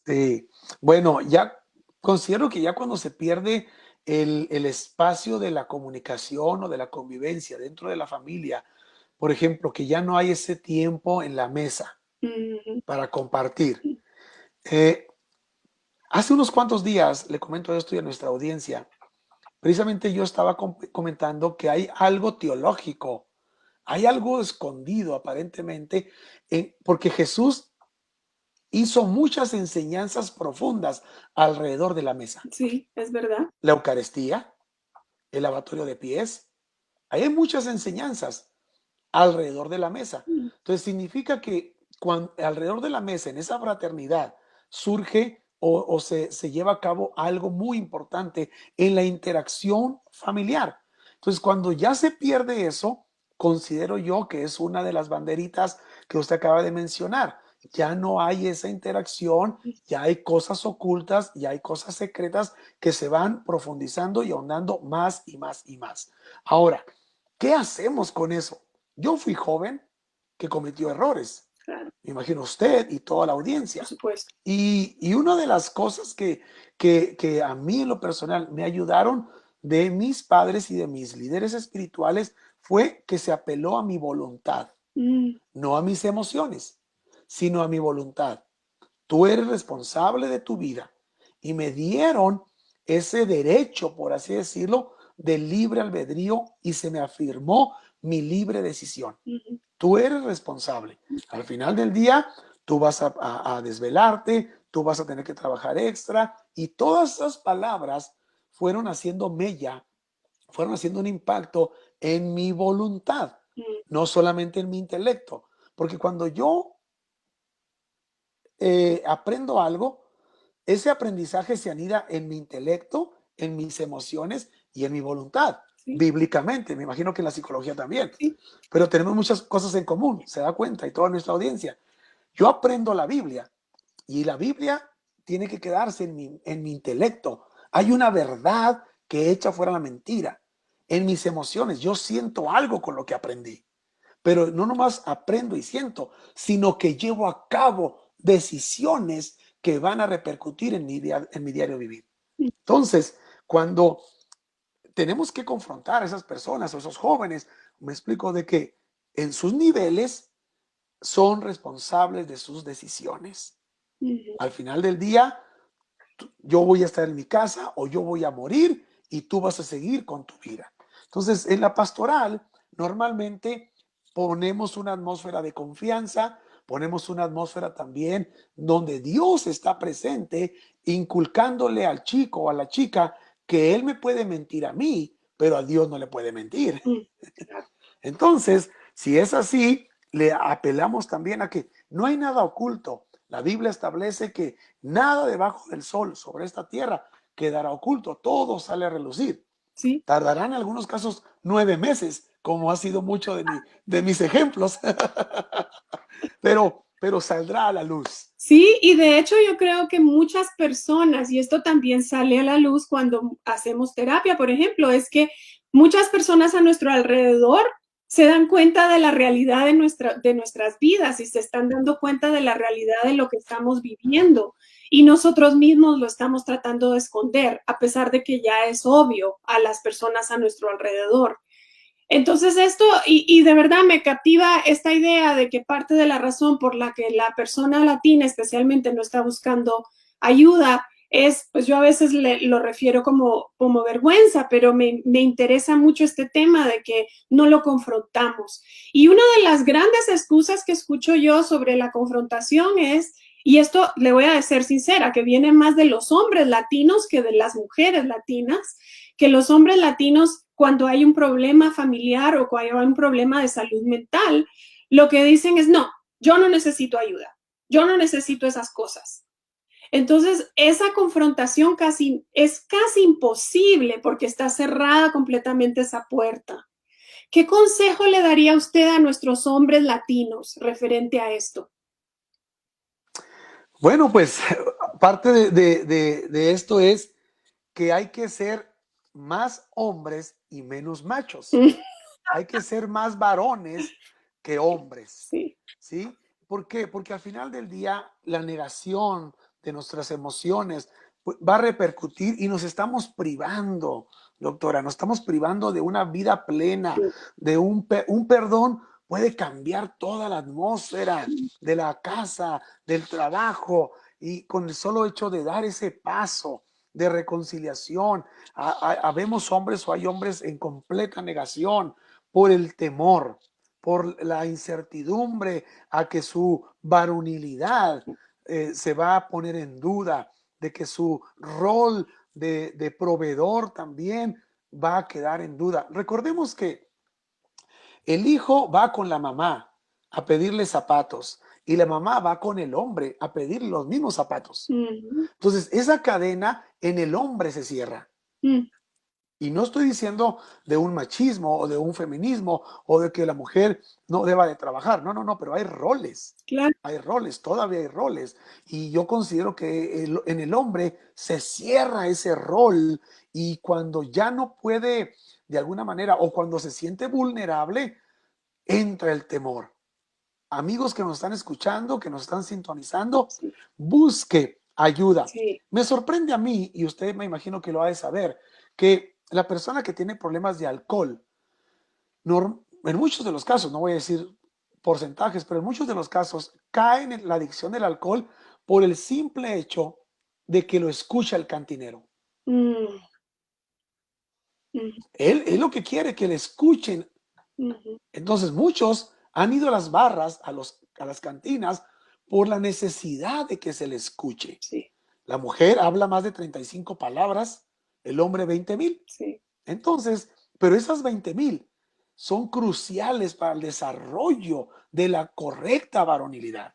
Sí, bueno, ya considero que ya cuando se pierde el espacio de la comunicación o de la convivencia dentro de la familia, por ejemplo, que ya no hay ese tiempo en la mesa Mm, para compartir. Eh, Hace unos cuantos días, le comento esto a nuestra audiencia, precisamente yo estaba comentando que hay algo teológico, hay algo escondido aparentemente, porque Jesús hizo muchas enseñanzas profundas alrededor de la mesa. sí, es verdad. La Eucaristía, el lavatorio de pies, hay muchas enseñanzas alrededor de la mesa. Mm, Entonces significa que cuando, alrededor de la mesa, en esa fraternidad, surge o se lleva a cabo algo muy importante en la interacción familiar. Entonces, cuando ya se pierde eso, considero yo que es una de las banderitas que usted acaba de mencionar. Ya no hay esa interacción, ya hay cosas ocultas, ya hay cosas secretas que se van profundizando y ahondando más y más y más. Ahora, ¿qué hacemos con eso? Yo fui joven que cometió errores. claro, Me imagino usted y toda la por audiencia. supuesto. Y una de las cosas que a mí en lo personal me ayudaron de mis padres y de mis líderes espirituales fue que se apeló a mi voluntad, Mm, no a mis emociones, sino a mi voluntad. Tú eres responsable de tu vida. Y me dieron ese derecho, por así decirlo, de libre albedrío y se me afirmó mi libre decisión. mm, Tú eres responsable. Al final del día, tú vas a desvelarte, tú vas a tener que trabajar extra y todas esas palabras fueron haciendo mella, fueron haciendo un impacto en mi voluntad, mm, no solamente en mi intelecto. Porque cuando yo aprendo algo, ese aprendizaje se anida en mi intelecto, en mis emociones y en mi voluntad, sí, bíblicamente. Me imagino que en la psicología también. sí. Pero tenemos muchas cosas en común, se da cuenta, y toda nuestra audiencia. Yo aprendo la Biblia y la Biblia tiene que quedarse en mi intelecto. Hay una verdad que echa fuera la mentira. En mis emociones, yo siento algo con lo que aprendí. Pero no nomás aprendo y siento, sino que llevo a cabo decisiones que van a repercutir en mi diario vivir. Mm, Entonces, cuando tenemos que confrontar a esas personas o esos jóvenes, me explico de que en sus niveles son responsables de sus decisiones. mm, Al final del día, yo voy a estar en mi casa o yo voy a morir y tú vas a seguir con tu vida. Entonces, en la pastoral, normalmente ponemos una atmósfera de confianza, ponemos una atmósfera también donde Dios está presente, inculcándole al chico o a la chica que él me puede mentir a mí, pero a Dios no le puede mentir. mm, claro. Entonces, si es así, le apelamos también a que no hay nada oculto. La Biblia establece que nada debajo del sol sobre esta tierra quedará oculto, todo sale a relucir. Sí. Tardarán en algunos casos 9 meses, como ha sido mucho de mis ejemplos, pero saldrá a la luz. Sí, y de hecho yo creo que muchas personas, y esto también sale a la luz cuando hacemos terapia, por ejemplo, es que muchas personas a nuestro alrededor se dan cuenta de la realidad de nuestras vidas y se están dando cuenta de la realidad de lo que estamos viviendo y nosotros mismos lo estamos tratando de esconder, a pesar de que ya es obvio a las personas a nuestro alrededor. Entonces esto, y de verdad me captiva esta idea de que parte de la razón por la que la persona latina especialmente no está buscando ayuda pues yo a veces lo refiero como vergüenza, pero me interesa mucho este tema de que no lo confrontamos. Y una de las grandes excusas que escucho yo sobre la confrontación es, y esto le voy a ser sincera, que viene más de los hombres latinos que de las mujeres latinas, que los hombres latinos cuando hay un problema familiar o cuando hay un problema de salud mental, lo que dicen es, no, yo no necesito ayuda, yo no necesito esas cosas. Entonces, esa confrontación es casi imposible porque está cerrada completamente esa puerta. ¿Qué consejo le daría usted a nuestros hombres latinos referente a esto? Bueno, pues parte de esto es que hay que ser más hombres y menos machos. Hay que ser más varones que hombres, Sí, ¿sí? ¿Por qué? Porque al final del día la negación de nuestras emociones va a repercutir y nos estamos privando, doctora, nos estamos privando de una vida plena, sí, de un perdón puede cambiar toda la atmósfera de la casa, del trabajo, y con el solo hecho de dar ese paso de reconciliación, habemos hombres o hay hombres en completa negación por el temor, por la incertidumbre a que su varonilidad se va a poner en duda, de que su rol de proveedor también va a quedar en duda. Recordemos que el hijo va con la mamá a pedirle zapatos y la mamá va con el hombre a pedir los mismos zapatos. mm, Entonces, esa cadena en el hombre se cierra. mm, Y no estoy diciendo de un machismo o de un feminismo o de que la mujer no deba de trabajar. No, no, no, pero claro, hay roles, todavía hay roles. Y yo considero que en el hombre se cierra ese rol y cuando ya no puede de alguna manera o cuando se siente vulnerable, entra el temor. Amigos que nos están escuchando, que nos están sintonizando, sí, busque ayuda. sí, Me sorprende a mí, y usted me imagino que lo ha de saber, que la persona que tiene problemas de alcohol, en muchos de los casos, no voy a decir porcentajes, pero en muchos de los casos caen en la adicción del alcohol por el simple hecho de que lo escucha el cantinero. mm, mm, Él lo que quiere que le escuchen. mm, Entonces muchos han ido a las barras, a las cantinas, por la necesidad de que se le escuche. sí, La mujer habla más de 35 palabras, el hombre 20,000. sí, Entonces, pero esas 20,000 son cruciales para el desarrollo de la correcta varonilidad.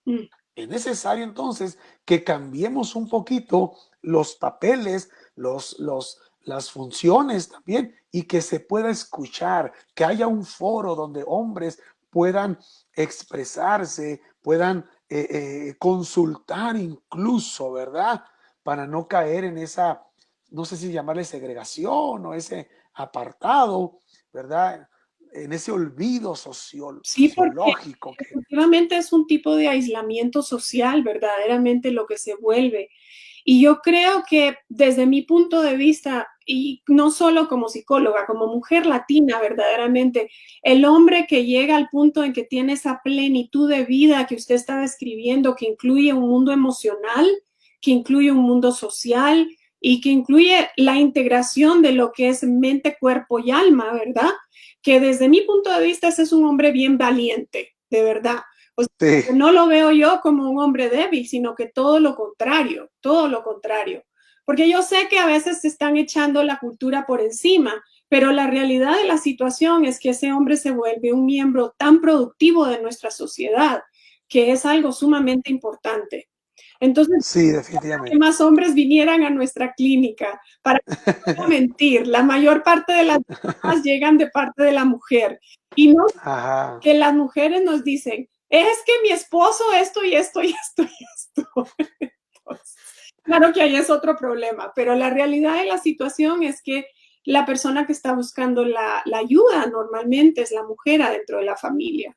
mm, Es necesario entonces que cambiemos un poquito los papeles, las funciones también y que se pueda escuchar, que haya un foro donde hombres puedan expresarse, puedan consultar incluso, ¿verdad? Para no caer en esa, no sé si llamarle segregación o ese apartado, ¿verdad? En ese olvido sí, porque sociológico que efectivamente es un tipo de aislamiento social, verdaderamente lo que se vuelve. Y yo creo que desde mi punto de vista, y no solo como psicóloga, como mujer latina, verdaderamente, el hombre que llega al punto en que tiene esa plenitud de vida que usted está describiendo, que incluye un mundo emocional, que incluye un mundo social y que incluye la integración de lo que es mente, cuerpo y alma, ¿verdad? Que desde mi punto de vista ese es un hombre bien valiente, de verdad. O sí. sea, no lo veo yo como un hombre débil, sino que todo lo contrario. Porque yo sé que a veces se están echando la cultura por encima, pero la realidad de la situación es que ese hombre se vuelve un miembro tan productivo de nuestra sociedad, que es algo sumamente importante. Entonces, Sí, que definitivamente. más hombres vinieran a nuestra clínica para no mentir. La mayor parte de las llamadas llegan de parte de la mujer. Y no Ajá. que las mujeres nos dicen, es que mi esposo esto y esto y esto y esto. Entonces, claro que ahí es otro problema, pero la realidad de la situación es que la persona que está buscando la ayuda normalmente es la mujer adentro de la familia.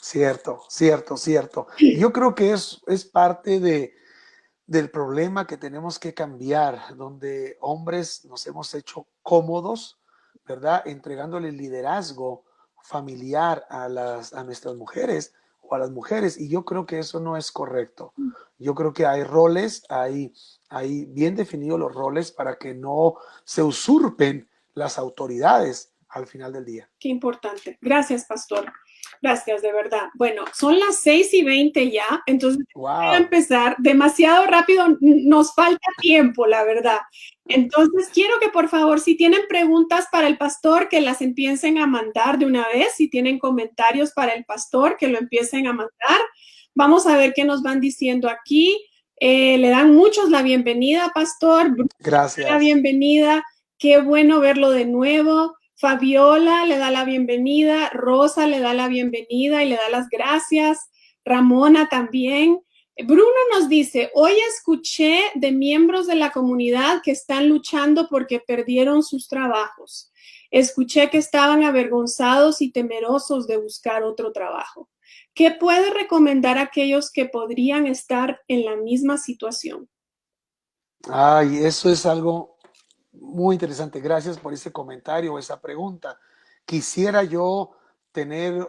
Cierto, cierto, cierto. Y yo creo que es parte del problema que tenemos que cambiar, donde hombres nos hemos hecho cómodos, ¿verdad? Entregándole el liderazgo familiar a nuestras mujeres o a las mujeres, y yo creo que eso no es correcto. Yo creo que hay roles, hay bien definidos los roles para que no se usurpen las autoridades al final del día. Qué importante. Gracias, pastor. Gracias, de verdad. Bueno, son las 6:20 ya, entonces voy a Wow. empezar demasiado rápido. Nos falta tiempo, la verdad. Entonces, quiero que por favor, si tienen preguntas para el pastor, que las empiecen a mandar de una vez. Si tienen comentarios para el pastor, que lo empiecen a mandar. Vamos a ver qué nos van diciendo aquí. Le dan muchos la bienvenida, pastor. Bruno, la Gracias. bienvenida. Qué bueno verlo de nuevo. Fabiola le da la bienvenida, Rosa le da la bienvenida y le da las gracias, Ramona también. Bruno nos dice, hoy escuché de miembros de la comunidad que están luchando porque perdieron sus trabajos. Escuché que estaban avergonzados y temerosos de buscar otro trabajo. ¿Qué puede recomendar a aquellos que podrían estar en la misma situación? Ay, eso es algo muy interesante. Gracias por ese comentario, esa pregunta. Quisiera yo tener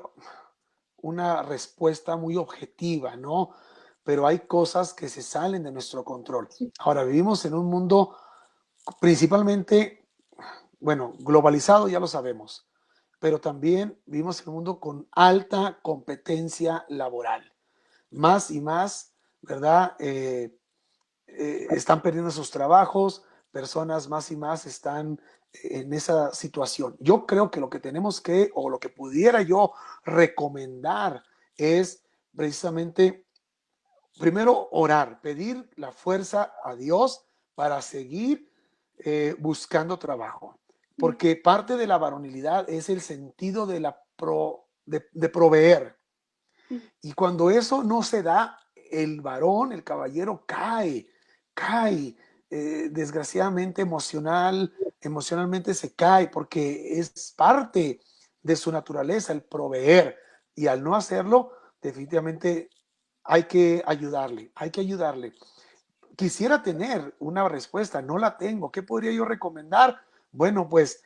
una respuesta muy objetiva, ¿no? Pero hay cosas que se salen de nuestro control. Ahora, vivimos en un mundo principalmente, bueno, globalizado, ya lo sabemos, pero también vivimos en un mundo con alta competencia laboral. Más y más, ¿verdad? Están perdiendo sus trabajos, personas más y más están en esa situación. Yo creo que lo que tenemos que, o lo que pudiera yo recomendar es precisamente, primero, orar, pedir la fuerza a Dios para seguir buscando trabajo. Porque parte de la varonilidad es el sentido de, de proveer. Y cuando eso no se da, el varón, el caballero cae, desgraciadamente emocionalmente se cae porque es parte de su naturaleza el proveer y al no hacerlo, definitivamente hay que ayudarle. Quisiera tener una respuesta, no la tengo. ¿Qué podría yo recomendar? Bueno, pues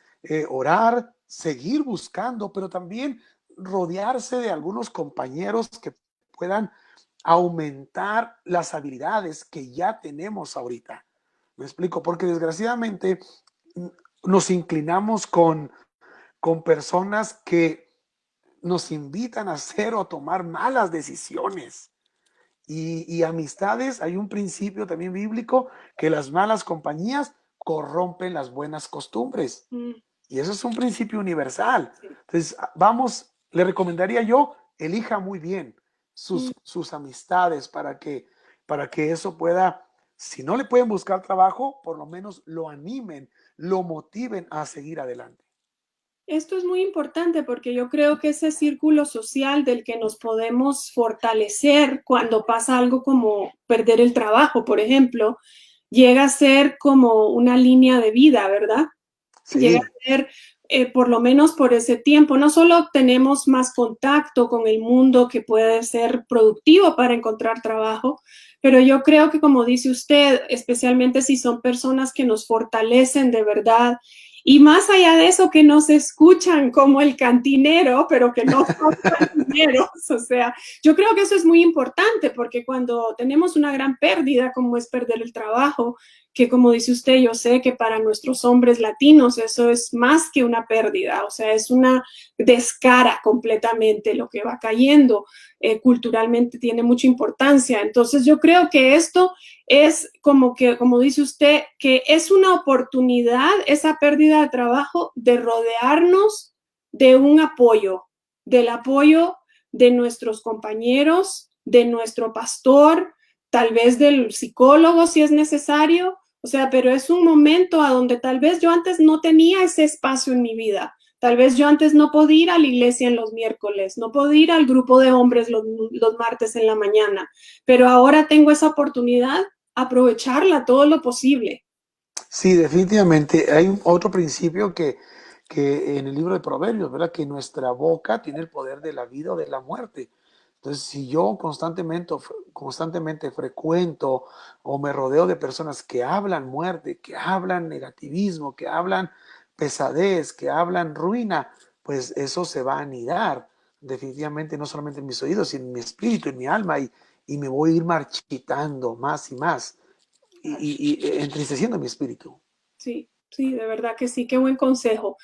orar, seguir buscando, pero también rodearse de algunos compañeros que puedan aumentar las habilidades que ya tenemos ahorita. Me explico, porque desgraciadamente nos inclinamos con personas que nos invitan a hacer o tomar malas decisiones. Y amistades, hay un principio también bíblico que las malas compañías corrompen las buenas costumbres. Mm, Y eso es un principio universal. sí. Entonces, vamos, le recomendaría yo, elija muy bien Mm. sus amistades para que eso pueda, si no le pueden buscar trabajo, por lo menos lo animen, lo motiven a seguir adelante. Esto es muy importante porque yo creo que ese círculo social del que nos podemos fortalecer cuando pasa algo como perder el trabajo, por ejemplo, llega a ser como una línea de vida, ¿verdad? Llega Sí, a ser, por lo menos por ese tiempo, no solo tenemos más contacto con el mundo que puede ser productivo para encontrar trabajo, pero yo creo que como dice usted, especialmente si son personas que nos fortalecen de verdad, y más allá de eso, que nos escuchan como el cantinero, pero que no son cantineros. O sea, yo creo que eso es muy importante porque cuando tenemos una gran pérdida, como es perder el trabajo, que como dice usted, yo sé que para nuestros hombres latinos eso es más que una pérdida, o sea, es una descara completamente lo que va cayendo, culturalmente tiene mucha importancia. Entonces yo creo que esto es como que, como dice usted, que es una oportunidad, esa pérdida de trabajo, de rodearnos de un apoyo, del apoyo de nuestros compañeros, de nuestro pastor, tal vez del psicólogo si es necesario, o sea, pero es un momento a donde tal vez yo antes no tenía ese espacio en mi vida. Tal vez yo antes no podía ir a la iglesia en los miércoles, no podía ir al grupo de hombres los martes en la mañana, pero ahora tengo esa oportunidad, aprovecharla todo lo posible. sí, definitivamente. Hay otro principio que en el libro de Proverbios, ¿verdad? Que nuestra boca tiene el poder de la vida o de la muerte. Entonces, si yo constantemente frecuento o me rodeo de personas que hablan muerte, que hablan negativismo, que hablan pesadez, que hablan ruina, pues eso se va a anidar. definitivamente no solamente en mis oídos, sino en mi espíritu, en mi alma, y me voy a ir marchitando más y más y entristeciendo mi espíritu. Sí, sí, de verdad que sí, qué buen consejo.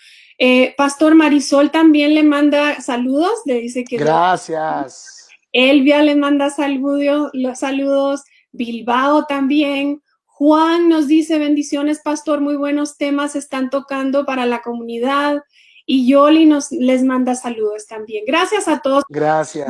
Pastor Marisol también le manda saludos, le dice que Dios. Gracias. Elvia le manda saludos, los saludos, Bilbao también. Juan nos dice bendiciones, pastor, muy buenos temas están tocando para la comunidad. Y Yoli les manda saludos también. Gracias a todos. Gracias.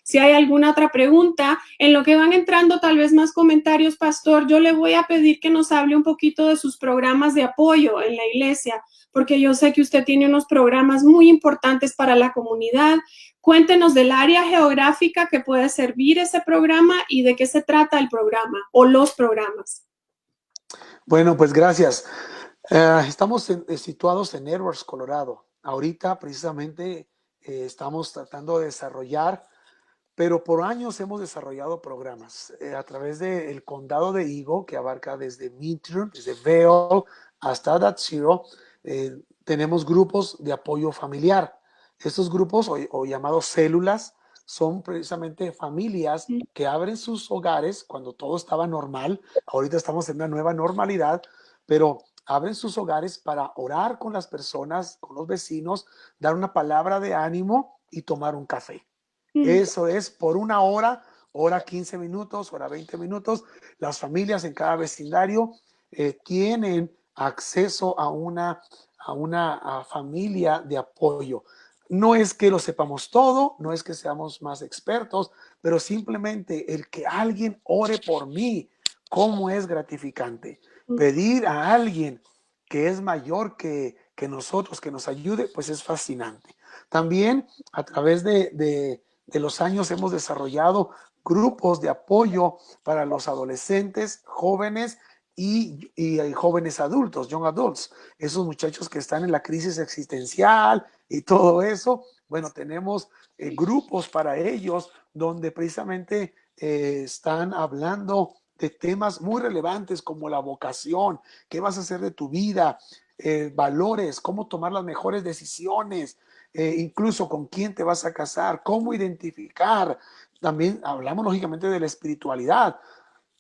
Si hay alguna otra pregunta, en lo que van entrando tal vez más comentarios, pastor, yo le voy a pedir que nos hable un poquito de sus programas de apoyo en la iglesia, porque yo sé que usted tiene unos programas muy importantes para la comunidad. Cuéntenos del área geográfica que puede servir ese programa y de qué se trata el programa o los programas. Bueno, pues gracias. Estamos situados en Edwards, Colorado. Ahorita precisamente estamos tratando de desarrollar, pero por años hemos desarrollado programas a través del condado de Eagle, que abarca desde Minturn, desde Vail hasta That Zero. Tenemos grupos de apoyo familiar. Estos grupos o llamados células son precisamente familias que abren sus hogares cuando todo estaba normal. Ahorita estamos en una nueva normalidad, pero abren sus hogares para orar con las personas, con los vecinos, dar una palabra de ánimo y tomar un café. Eso es por una hora, hora 15 minutos, hora 20 minutos. Las familias en cada vecindario tienen acceso a una familia de apoyo. No es que lo sepamos todo, no es que seamos más expertos, pero simplemente el que alguien ore por mí, ¿cómo es gratificante? Pedir a alguien que es mayor que nosotros, que nos ayude, pues es fascinante. También a través de los años hemos desarrollado grupos de apoyo para los adolescentes, jóvenes y jóvenes adultos, young adults, esos muchachos que están en la crisis existencial y todo eso. Bueno, tenemos grupos para ellos donde precisamente están hablando de temas muy relevantes como la vocación, qué vas a hacer de tu vida, valores, cómo tomar las mejores decisiones, incluso con quién te vas a casar, cómo identificar. También hablamos lógicamente de la espiritualidad.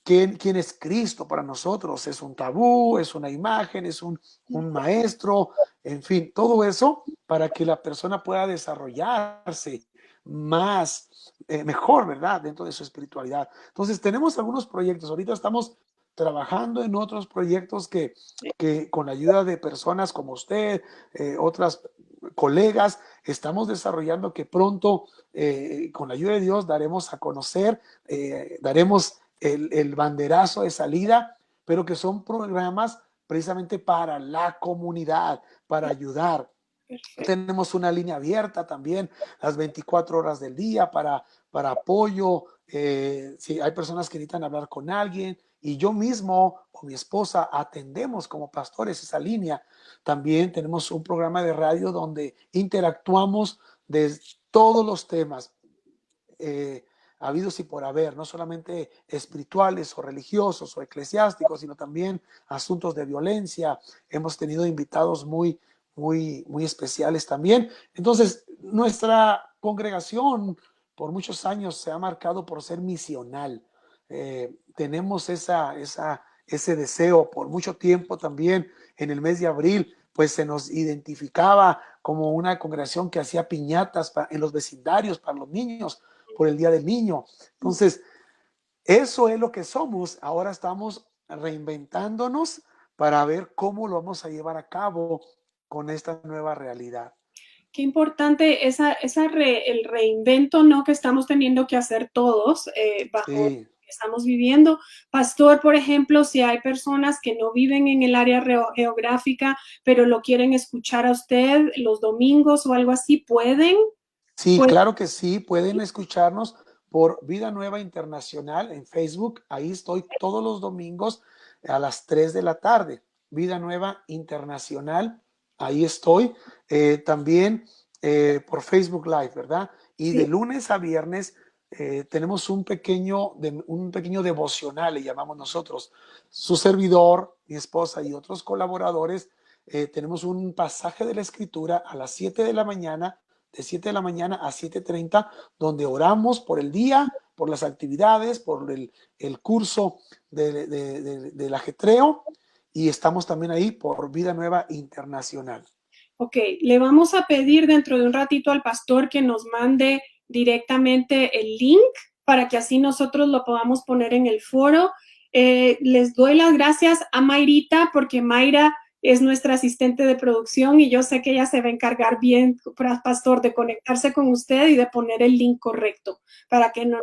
¿Quién es Cristo para nosotros? ¿Es un tabú? ¿Es una imagen? ¿Es un maestro? En fin, todo eso para que la persona pueda desarrollarse más, mejor, ¿verdad? Dentro de su espiritualidad. Entonces, tenemos algunos proyectos. Ahorita estamos trabajando en otros proyectos que con la ayuda de personas como usted, otras colegas, estamos desarrollando que pronto, con la ayuda de Dios, daremos a conocer, daremos el banderazo de salida, pero que son programas precisamente para la comunidad, para ayudar. Perfecto. Tenemos una línea abierta también las 24 horas del día para apoyo. Si hay personas que necesitan hablar con alguien y yo mismo o mi esposa atendemos como pastores esa línea. También tenemos un programa de radio donde interactuamos de todos los temas habidos y por haber, no solamente espirituales o religiosos o eclesiásticos, sino también asuntos de violencia. Hemos tenido invitados muy especiales también. Entonces, nuestra congregación por muchos años se ha marcado por ser misional. Tenemos ese deseo por mucho tiempo también. En el mes de abril, pues se nos identificaba como una congregación que hacía piñatas en los vecindarios para los niños por el Día del Niño. Entonces, eso es lo que somos. Ahora estamos reinventándonos para ver cómo lo vamos a llevar a cabo con esta nueva realidad. Qué importante el reinvento, ¿no? Que estamos teniendo que hacer todos bajo Sí. lo que estamos viviendo. Pastor, por ejemplo, si hay personas que no viven en el área geográfica, pero lo quieren escuchar a usted los domingos o algo así, ¿pueden? Sí, Pues, claro que sí. Pueden escucharnos por Vida Nueva Internacional en Facebook. Ahí estoy todos los domingos a las 3 de la tarde. Vida Nueva Internacional. Ahí estoy. También por Facebook Live, ¿verdad? Y de sí. lunes a viernes tenemos un pequeño devocional, le llamamos nosotros. Su servidor, mi esposa y otros colaboradores tenemos un pasaje de la Escritura a las 7 de la mañana de 7 de la mañana a 7:30, donde oramos por el día, por las actividades, por el curso del ajetreo, y estamos también ahí por Vida Nueva Internacional. Ok, le vamos a pedir dentro de un ratito al pastor que nos mande directamente el link para que así nosotros lo podamos poner en el foro. Les doy las gracias a Mayrita porque Mayra es nuestra asistente de producción y yo sé que ella se va a encargar bien, pastor, de conectarse con usted y de poner el link correcto para que no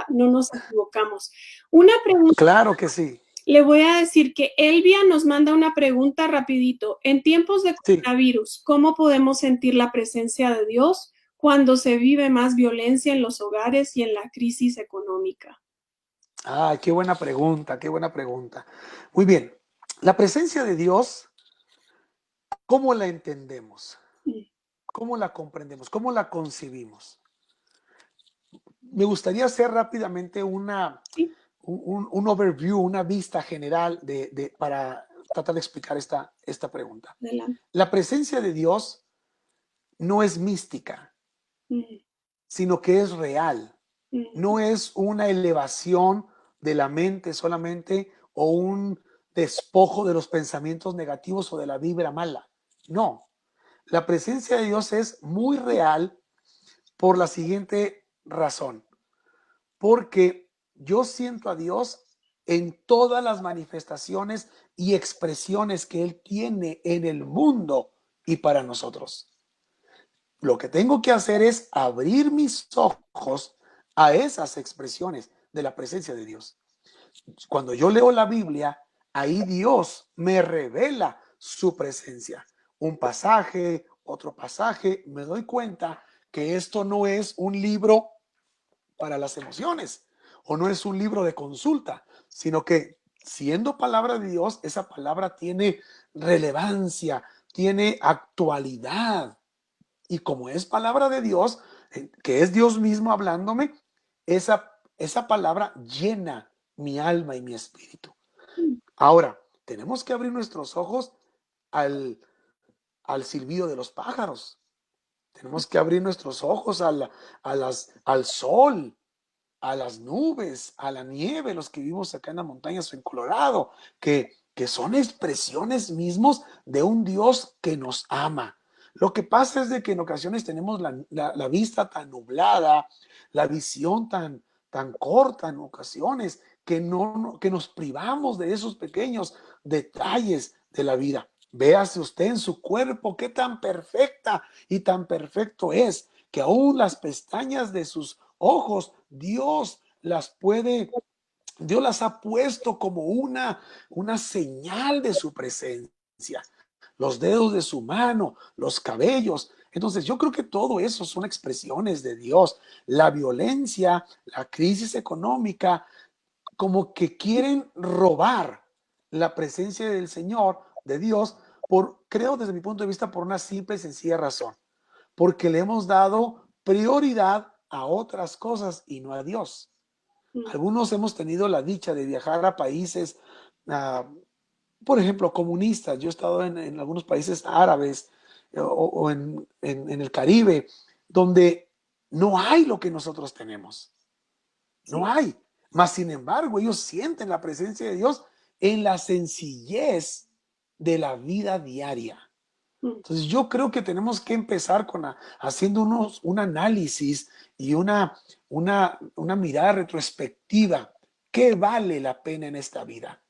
nos equivocamos. Una pregunta. Claro que sí. Le voy a decir que Elvia nos manda una pregunta rapidito. En tiempos de Sí. coronavirus, ¿cómo podemos sentir la presencia de Dios cuando se vive más violencia en los hogares y en la crisis económica? Ah, qué buena pregunta, qué buena pregunta. Muy bien. La presencia de Dios, ¿cómo la entendemos? ¿Cómo la comprendemos? ¿Cómo la concebimos? Me gustaría hacer rápidamente Sí, un overview, una vista general para tratar de explicar esta pregunta. adelante. La presencia de Dios no es mística, sino que es real. No es una elevación de la mente solamente o un despojo de los pensamientos negativos o de la vibra mala. No, la presencia de Dios es muy real por la siguiente razón. Porque yo siento a Dios en todas las manifestaciones y expresiones que Él tiene en el mundo y para nosotros. Lo que tengo que hacer es abrir mis ojos a esas expresiones de la presencia de Dios. Cuando yo leo la Biblia, ahí Dios me revela su presencia. Un pasaje, otro pasaje, me doy cuenta que esto no es un libro para las emociones o no es un libro de consulta, sino que siendo palabra de Dios, esa palabra tiene relevancia, tiene actualidad. Y como es palabra de Dios, que es Dios mismo hablándome, esa palabra llena mi alma y mi espíritu. Ahora, tenemos que abrir nuestros ojos al, al silbido de los pájaros. Tenemos que abrir nuestros ojos al sol, a las nubes, a la nieve, los que vivimos acá en las montañas o en Colorado, que son expresiones mismos de un Dios que nos ama. Lo que pasa es de que en ocasiones tenemos la vista tan nublada, la visión tan corta en ocasiones, que nos privamos de esos pequeños detalles de la vida. Véase usted en su cuerpo qué tan perfecta y tan perfecto es, que aún las pestañas de sus ojos, Dios las ha puesto como una señal de su presencia. Los dedos de su mano, los cabellos. Entonces yo creo que todo eso son expresiones de Dios. La violencia, la crisis económica, como que quieren robar la presencia del Señor, de Dios, creo desde mi punto de vista, por una simple y sencilla razón. Porque le hemos dado prioridad a otras cosas y no a Dios. Algunos hemos tenido la dicha de viajar a países, por ejemplo, comunistas. Yo he estado en algunos países árabes o en el Caribe, donde no hay lo que nosotros tenemos. No Sí. hay. Mas, sin embargo, ellos sienten la presencia de Dios en la sencillez de la vida diaria. Entonces yo creo que tenemos que empezar haciendo un análisis y una mirada retrospectiva. ¿Qué vale la pena en esta vida?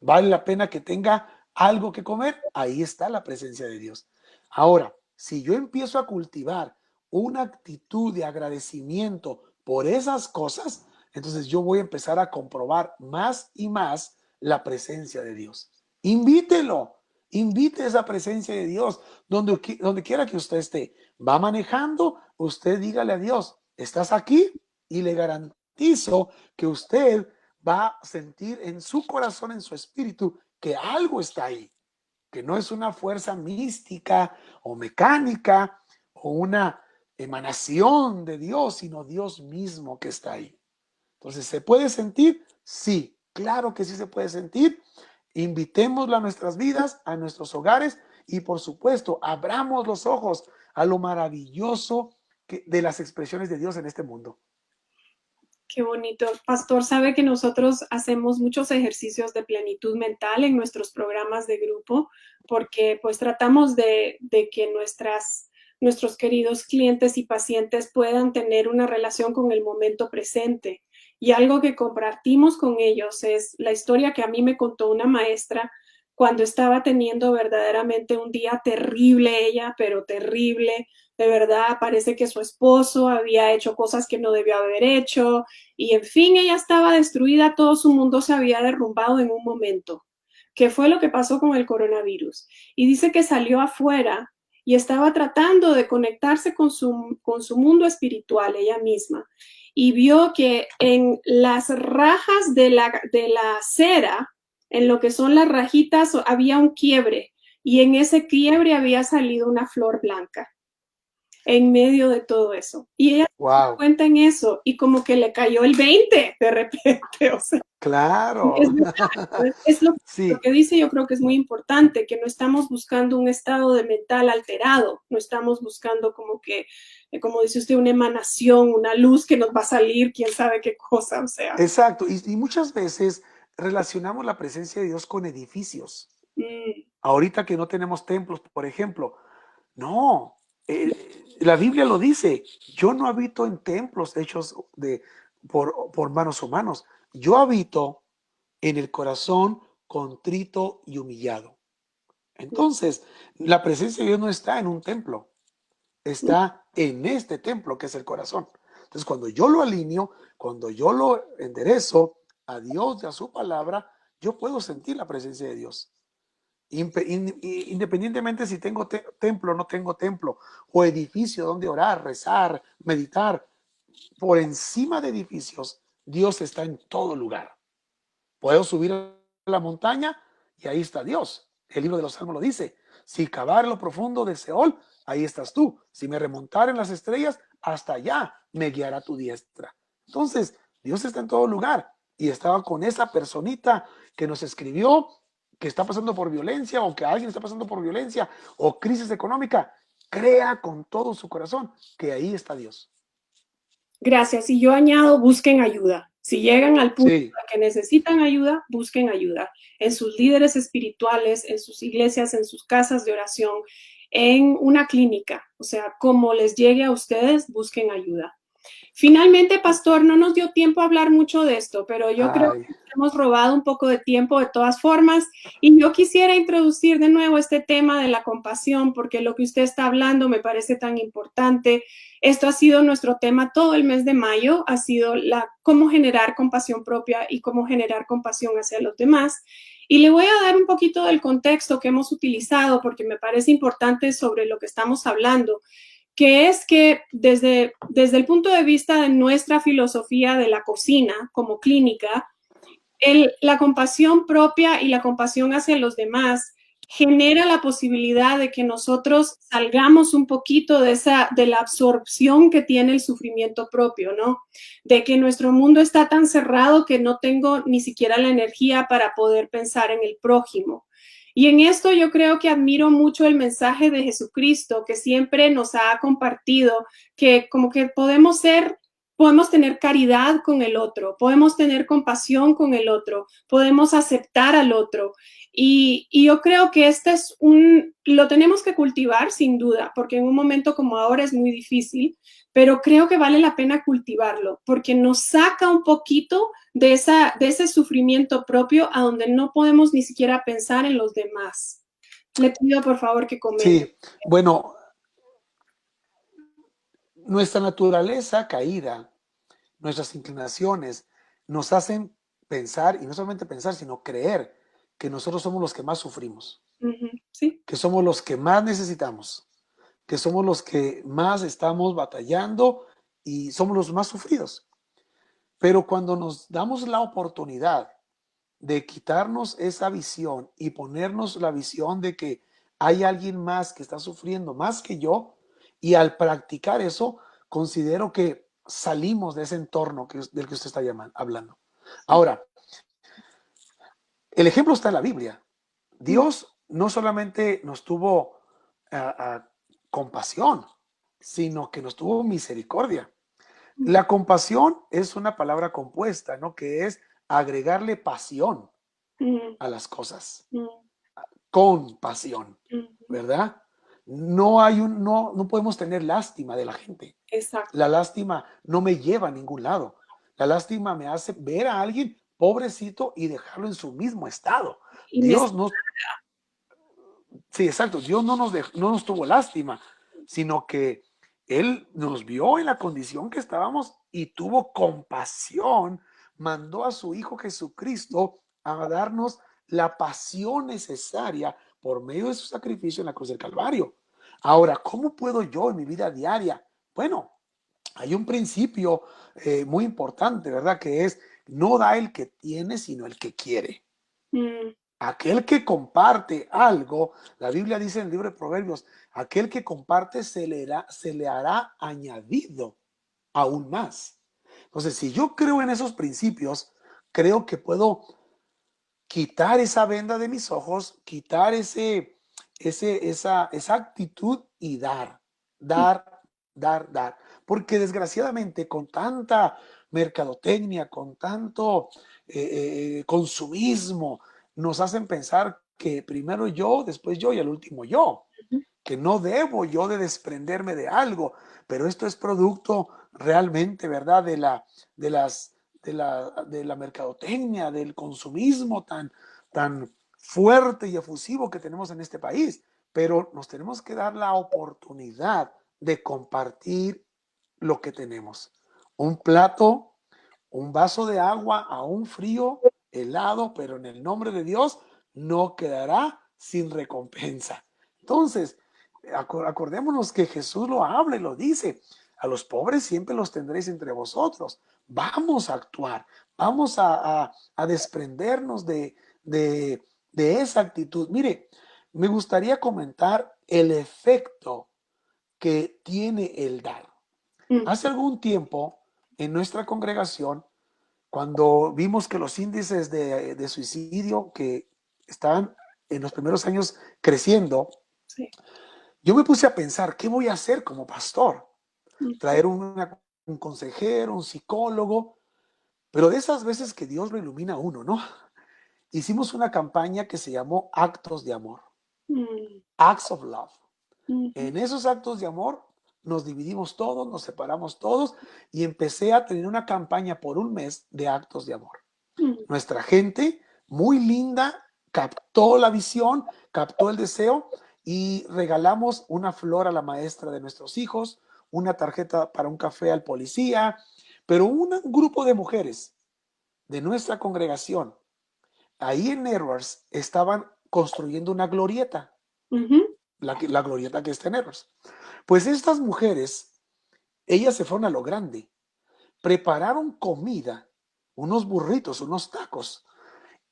¿Vale la pena que tenga algo que comer? Ahí está la presencia de Dios. Ahora, si yo empiezo a cultivar una actitud de agradecimiento por esas cosas, entonces yo voy a empezar a comprobar más y más la presencia de Dios. Invítelo. Invite esa presencia de Dios donde quiera que usted esté. Va manejando, usted dígale a Dios, estás aquí, y le garantizo que usted va a sentir en su corazón, en su espíritu, que algo está ahí, que no es una fuerza mística o mecánica o una emanación de Dios, sino Dios mismo que está ahí. Entonces, ¿se puede sentir? Sí, claro que sí se puede sentir. Invitémoslo a nuestras vidas, a nuestros hogares, y por supuesto, abramos los ojos a lo maravilloso de las expresiones de Dios en este mundo. Qué bonito. Pastor, sabe que nosotros hacemos muchos ejercicios de plenitud mental en nuestros programas de grupo porque pues tratamos de que nuestros queridos clientes y pacientes puedan tener una relación con el momento presente. Y algo que compartimos con ellos es la historia que a mí me contó una maestra cuando estaba teniendo verdaderamente un día terrible ella, pero terrible. De verdad, parece que su esposo había hecho cosas que no debió haber hecho y en fin, ella estaba destruida, todo su mundo se había derrumbado en un momento. ¿Qué fue lo que pasó con el coronavirus? Y dice que salió afuera y estaba tratando de conectarse con su mundo espiritual ella misma y vio que en las rajas de la cera, en lo que son las rajitas, había un quiebre y en ese quiebre había salido una flor blanca en medio de todo eso. Y ella se dio Wow, cuenta en eso y como que le cayó el 20 de repente, o sea, es claro. verdad, es lo Sí, que dice, yo creo que es muy importante, que no estamos buscando un estado de mental alterado, no estamos buscando como que, como dice usted, una emanación, una luz que nos va a salir, quién sabe qué cosa, o sea. exacto. Y muchas veces relacionamos la presencia de Dios con edificios. Mm, Ahorita que no tenemos templos, por ejemplo, no, la Biblia lo dice, yo no habito en templos hechos por manos humanos, yo habito en el corazón contrito y humillado. Entonces, la presencia de Dios no está en un templo, está en este templo que es el corazón. Entonces, cuando yo lo alineo, cuando yo lo enderezo a Dios y a su palabra, yo puedo sentir la presencia de Dios. Independientemente si tengo templo o no tengo templo, o edificio donde orar, rezar, meditar, por encima de edificios, Dios está en todo lugar. Puedo subir a la montaña y ahí está Dios. El libro de los Salmos lo dice. Si cavar en lo profundo de Seol, ahí estás tú. Si me remontar en las estrellas, hasta allá me guiará tu diestra. Entonces, Dios está en todo lugar. Y estaba con esa personita que nos escribió que está pasando por violencia o que alguien está pasando por violencia o crisis económica. Crea con todo su corazón que ahí está Dios. Gracias. Y yo añado, busquen ayuda. Si llegan al punto Sí, de que necesitan ayuda, busquen ayuda en sus líderes espirituales, en sus iglesias, en sus casas de oración, en una clínica. O sea, como les llegue a ustedes, busquen ayuda. Finalmente, Pastor, no nos dio tiempo a hablar mucho de esto, pero yo creo ay, que hemos robado un poco de tiempo de todas formas. Y yo quisiera introducir de nuevo este tema de la compasión, porque lo que usted está hablando me parece tan importante. Esto ha sido nuestro tema todo el mes de mayo, ha sido cómo generar compasión propia y cómo generar compasión hacia los demás. Y le voy a dar un poquito del contexto que hemos utilizado, porque me parece importante sobre lo que estamos hablando, que es que desde el punto de vista de nuestra filosofía de la cocina como clínica, la compasión propia y la compasión hacia los demás genera la posibilidad de que nosotros salgamos un poquito de la absorción que tiene el sufrimiento propio, ¿no? De que nuestro mundo está tan cerrado que no tengo ni siquiera la energía para poder pensar en el prójimo. Y en esto yo creo que admiro mucho el mensaje de Jesucristo que siempre nos ha compartido, que como que podemos tener caridad con el otro, podemos tener compasión con el otro, podemos aceptar al otro. Y yo creo que lo tenemos que cultivar sin duda, porque en un momento como ahora es muy difícil, pero creo que vale la pena cultivarlo, porque nos saca un poquito de ese sufrimiento propio a donde no podemos ni siquiera pensar en los demás. Le pido por favor que comente. sí. Bueno, nuestra naturaleza caída, nuestras inclinaciones nos hacen pensar, y no solamente pensar, sino creer que nosotros somos los que más sufrimos, Uh -huh. Sí. que somos los que más necesitamos, que somos los que más estamos batallando y somos los más sufridos. Pero cuando nos damos la oportunidad de quitarnos esa visión y ponernos la visión de que hay alguien más que está sufriendo más que yo, y al practicar eso, considero que salimos de ese entorno del que usted está hablando. Ahora, el ejemplo está en la Biblia. Dios no solamente nos tuvo compasión, sino que nos tuvo misericordia. mm, La compasión es una palabra compuesta, ¿no? Que es agregarle pasión mm, a las cosas, mm, compasión, mm. ¿verdad? No podemos tener lástima de la gente. La Exacto. lástima no me lleva a ningún lado. La lástima me hace ver a alguien pobrecito y dejarlo en su mismo estado. Y Dios no, sí, exacto, Dios no nos tuvo lástima, sino que Él nos vio en la condición que estábamos y tuvo compasión, mandó a su Hijo Jesucristo a darnos la pasión necesaria por medio de su sacrificio en la cruz del Calvario. Ahora, ¿cómo puedo yo en mi vida diaria? Bueno, hay un principio muy importante, ¿verdad? Que es, no da el que tiene, sino el que quiere. mm, Aquel que comparte algo, la Biblia dice en el libro de Proverbios, aquel que comparte se le hará añadido aún más. Entonces, si yo creo en esos principios, creo que puedo quitar esa venda de mis ojos, quitar esa actitud y mm, dar, dar. Porque desgraciadamente con tanta mercadotecnia, con tanto consumismo, nos hacen pensar que primero yo, después yo y al último yo, ujú. que no debo yo de desprenderme de algo, pero esto es producto realmente, ¿verdad? De las, de la mercadotecnia, del consumismo tan fuerte y efusivo que tenemos en este país. Pero nos tenemos que dar la oportunidad de compartir lo que tenemos. Un plato, un vaso de agua, aún frío, helado, pero en el nombre de Dios no quedará sin recompensa. Entonces, acordémonos que Jesús lo habla y lo dice. A los pobres siempre los tendréis entre vosotros. Vamos a actuar, vamos a desprendernos de esa actitud. Mire, me gustaría comentar el efecto que tiene el dar. Mm, Hace algún tiempo, en nuestra congregación, cuando vimos que los índices de suicidio que estaban en los primeros años creciendo, sí. yo me puse a pensar, ¿qué voy a hacer como pastor? Ujú, Traer un consejero, un psicólogo, pero de esas veces que Dios lo ilumina a uno, ¿no? Hicimos una campaña que se llamó Actos de Amor, mm, Acts of Love. ujú, En esos actos de amor nos dividimos todos, nos separamos todos y empecé a tener una campaña por un mes de actos de amor. mm, Nuestra gente, muy linda, captó la visión, captó el deseo y regalamos una flor a la maestra de nuestros hijos, una tarjeta para un café al policía, pero un grupo de mujeres de nuestra congregación, ahí en Edwards, estaban construyendo una glorieta, ujú, la glorieta que está en Edwards. Pues estas mujeres, ellas se fueron a lo grande, prepararon comida, unos burritos, unos tacos,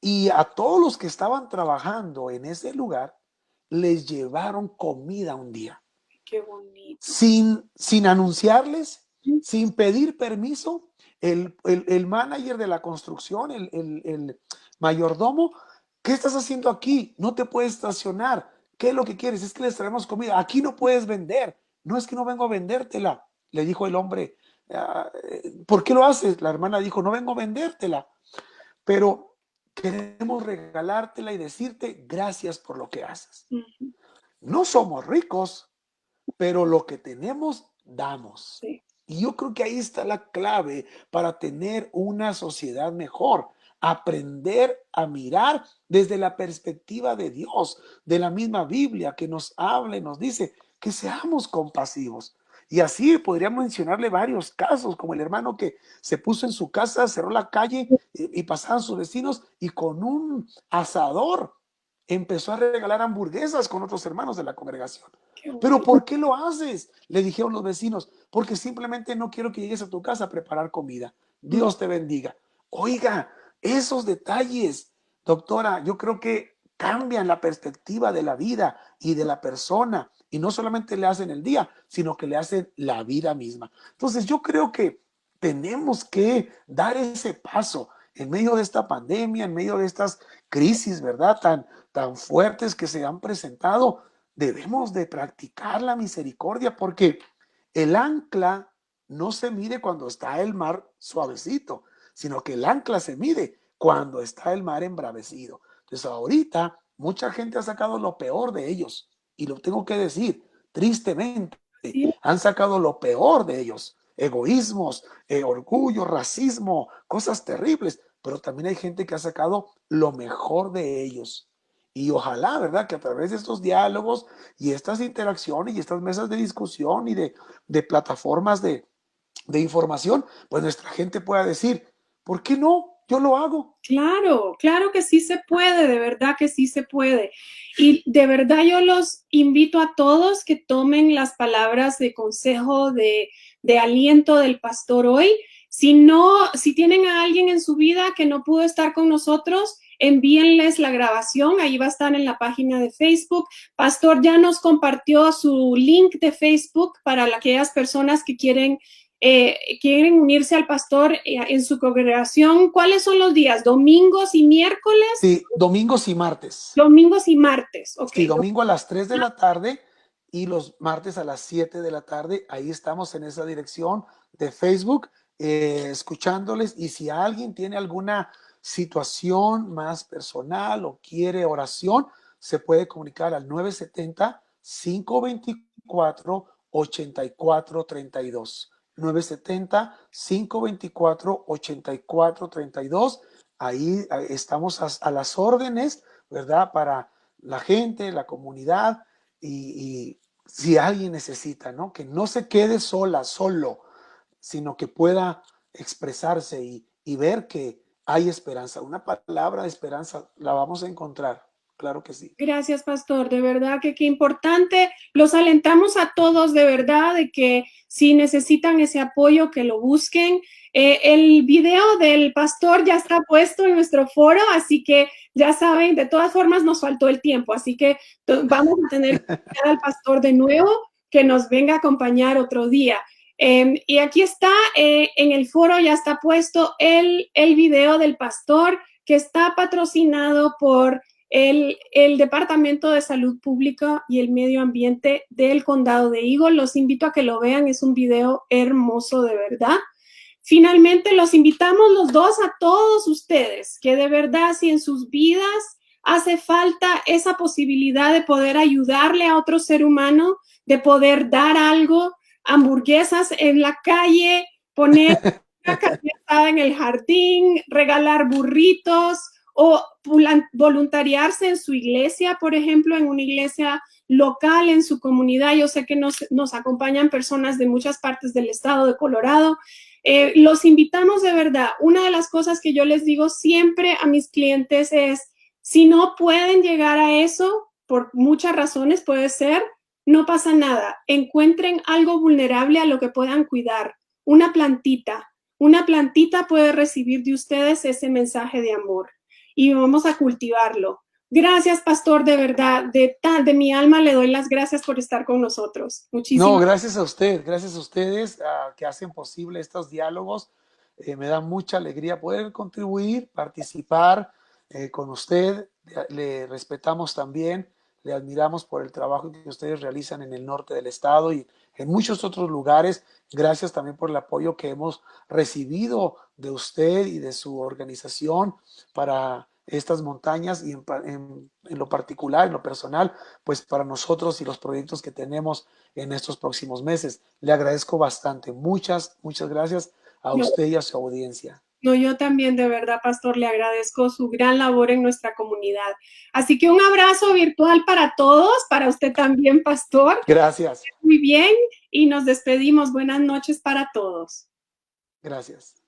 y a todos los que estaban trabajando en ese lugar les llevaron comida un día, qué bonito. sin anunciarles, Mm, sin pedir permiso. El manager de la construcción, el mayordomo, ¿qué estás haciendo aquí? No te puedes estacionar. ¿Qué es lo que quieres? Es que les traemos comida. Aquí no puedes vender. No es que no vengo a vendértela, le dijo el hombre. ¿Por qué lo haces? La hermana dijo, no vengo a vendértela, pero queremos regalártela y decirte gracias por lo que haces. ujú, No somos ricos, pero lo que tenemos, damos. sí. Y yo creo que ahí está la clave para tener una sociedad mejor. Aprender a mirar desde la perspectiva de Dios, de la misma Biblia que nos habla y nos dice que seamos compasivos. Y así podríamos mencionarle varios casos, como el hermano que se puso en su casa, cerró la calle y pasaban sus vecinos y con un asador empezó a regalar hamburguesas con otros hermanos de la congregación. Qué ¿Pero bueno. por qué lo haces? Le dijeron los vecinos, porque simplemente no quiero que llegues a tu casa a preparar comida. Mm, Dios te bendiga. Oiga, esos detalles, doctora, yo creo que cambian la perspectiva de la vida y de la persona. Y no solamente le hacen el día, sino que le hacen la vida misma. Entonces yo creo que tenemos que dar ese paso en medio de esta pandemia, en medio de estas crisis, ¿verdad? Tan fuertes que se han presentado. Debemos de practicar la misericordia porque El ancla no se mide cuando está el mar suavecito, sino que el ancla se mide cuando está el mar embravecido. Entonces ahorita mucha gente ha sacado lo peor de ellos, y lo tengo que decir, tristemente, Sí, han sacado lo peor de ellos, egoísmos, orgullo, racismo, cosas terribles, pero también hay gente que ha sacado lo mejor de ellos. Y ojalá, ¿verdad? Que a través de estos diálogos y estas interacciones y estas mesas de discusión y de plataformas de información, pues nuestra gente pueda decir, ¿por qué no? Yo lo hago. claro, claro que sí se puede, de verdad que sí se puede. Y de verdad yo los invito a todos que tomen las palabras de consejo, de aliento del pastor hoy. Si no, si tienen a alguien en su vida que no pudo estar con nosotros, envíenles la grabación, ahí va a estar en la página de Facebook. Pastor ya nos compartió su link de Facebook para aquellas personas que quieren unirse al pastor en su congregación. ¿Cuáles son los días? ¿Domingos y miércoles? Sí, domingos y martes. Domingos y martes, ok. Sí, domingo a las 3 de la tarde y los martes a las 7 de la tarde. Ahí estamos en esa dirección de Facebook, escuchándoles. Y si alguien tiene alguna situación más personal o quiere oración, se puede comunicar al 970-524-8432. 970-524-8432. Ahí estamos a las órdenes, ¿verdad? Para la gente, la comunidad, y si alguien necesita, ¿no? Que no se quede sola, solo, sino que pueda expresarse y ver que hay esperanza. Una palabra de esperanza la vamos a encontrar, claro que sí. Gracias, pastor. De verdad que qué importante. Los alentamos a todos, de verdad, de que si necesitan ese apoyo, que lo busquen. El video del pastor ya está puesto en nuestro foro, así que ya saben, de todas formas nos faltó el tiempo, así que vamos a tener que invitar al pastor de nuevo que nos venga a acompañar otro día. Y aquí está, en el foro ya está puesto el video del pastor que está patrocinado por el Departamento de Salud Pública y el Medio Ambiente del Condado de Eagle. Los invito a que lo vean, es un video hermoso de verdad. Finalmente, los invitamos los dos a todos ustedes, que de verdad si en sus vidas hace falta esa posibilidad de poder ayudarle a otro ser humano, de poder dar algo, hamburguesas en la calle, poner una carne en el jardín, regalar burritos, o voluntariarse en su iglesia, por ejemplo, en una iglesia local en su comunidad. Yo sé que nos acompañan personas de muchas partes del estado de Colorado. Los invitamos de verdad. Una de las cosas que yo les digo siempre a mis clientes es, si no pueden llegar a eso, por muchas razones puede ser, no pasa nada. Encuentren algo vulnerable a lo que puedan cuidar. Una plantita. Una plantita puede recibir de ustedes ese mensaje de amor y vamos a cultivarlo. Gracias, pastor, de verdad, de mi alma le doy las gracias por estar con nosotros. No, Muchísimas gracias a usted, gracias a ustedes que hacen posible estos diálogos. Me da mucha alegría poder contribuir, participar con usted. Le respetamos también, le admiramos por el trabajo que ustedes realizan en el norte del estado y en muchos otros lugares. Gracias también por el apoyo que hemos recibido de usted y de su organización para estas montañas y en lo particular, en lo personal, pues para nosotros y los proyectos que tenemos en estos próximos meses. Le agradezco bastante. Muchas, muchas gracias a no, usted y a su audiencia. no, yo también de verdad, pastor, le agradezco su gran labor en nuestra comunidad. Así que un abrazo virtual para todos, para usted también, pastor. Gracias. Muy bien, y nos despedimos. Buenas noches para todos. Gracias.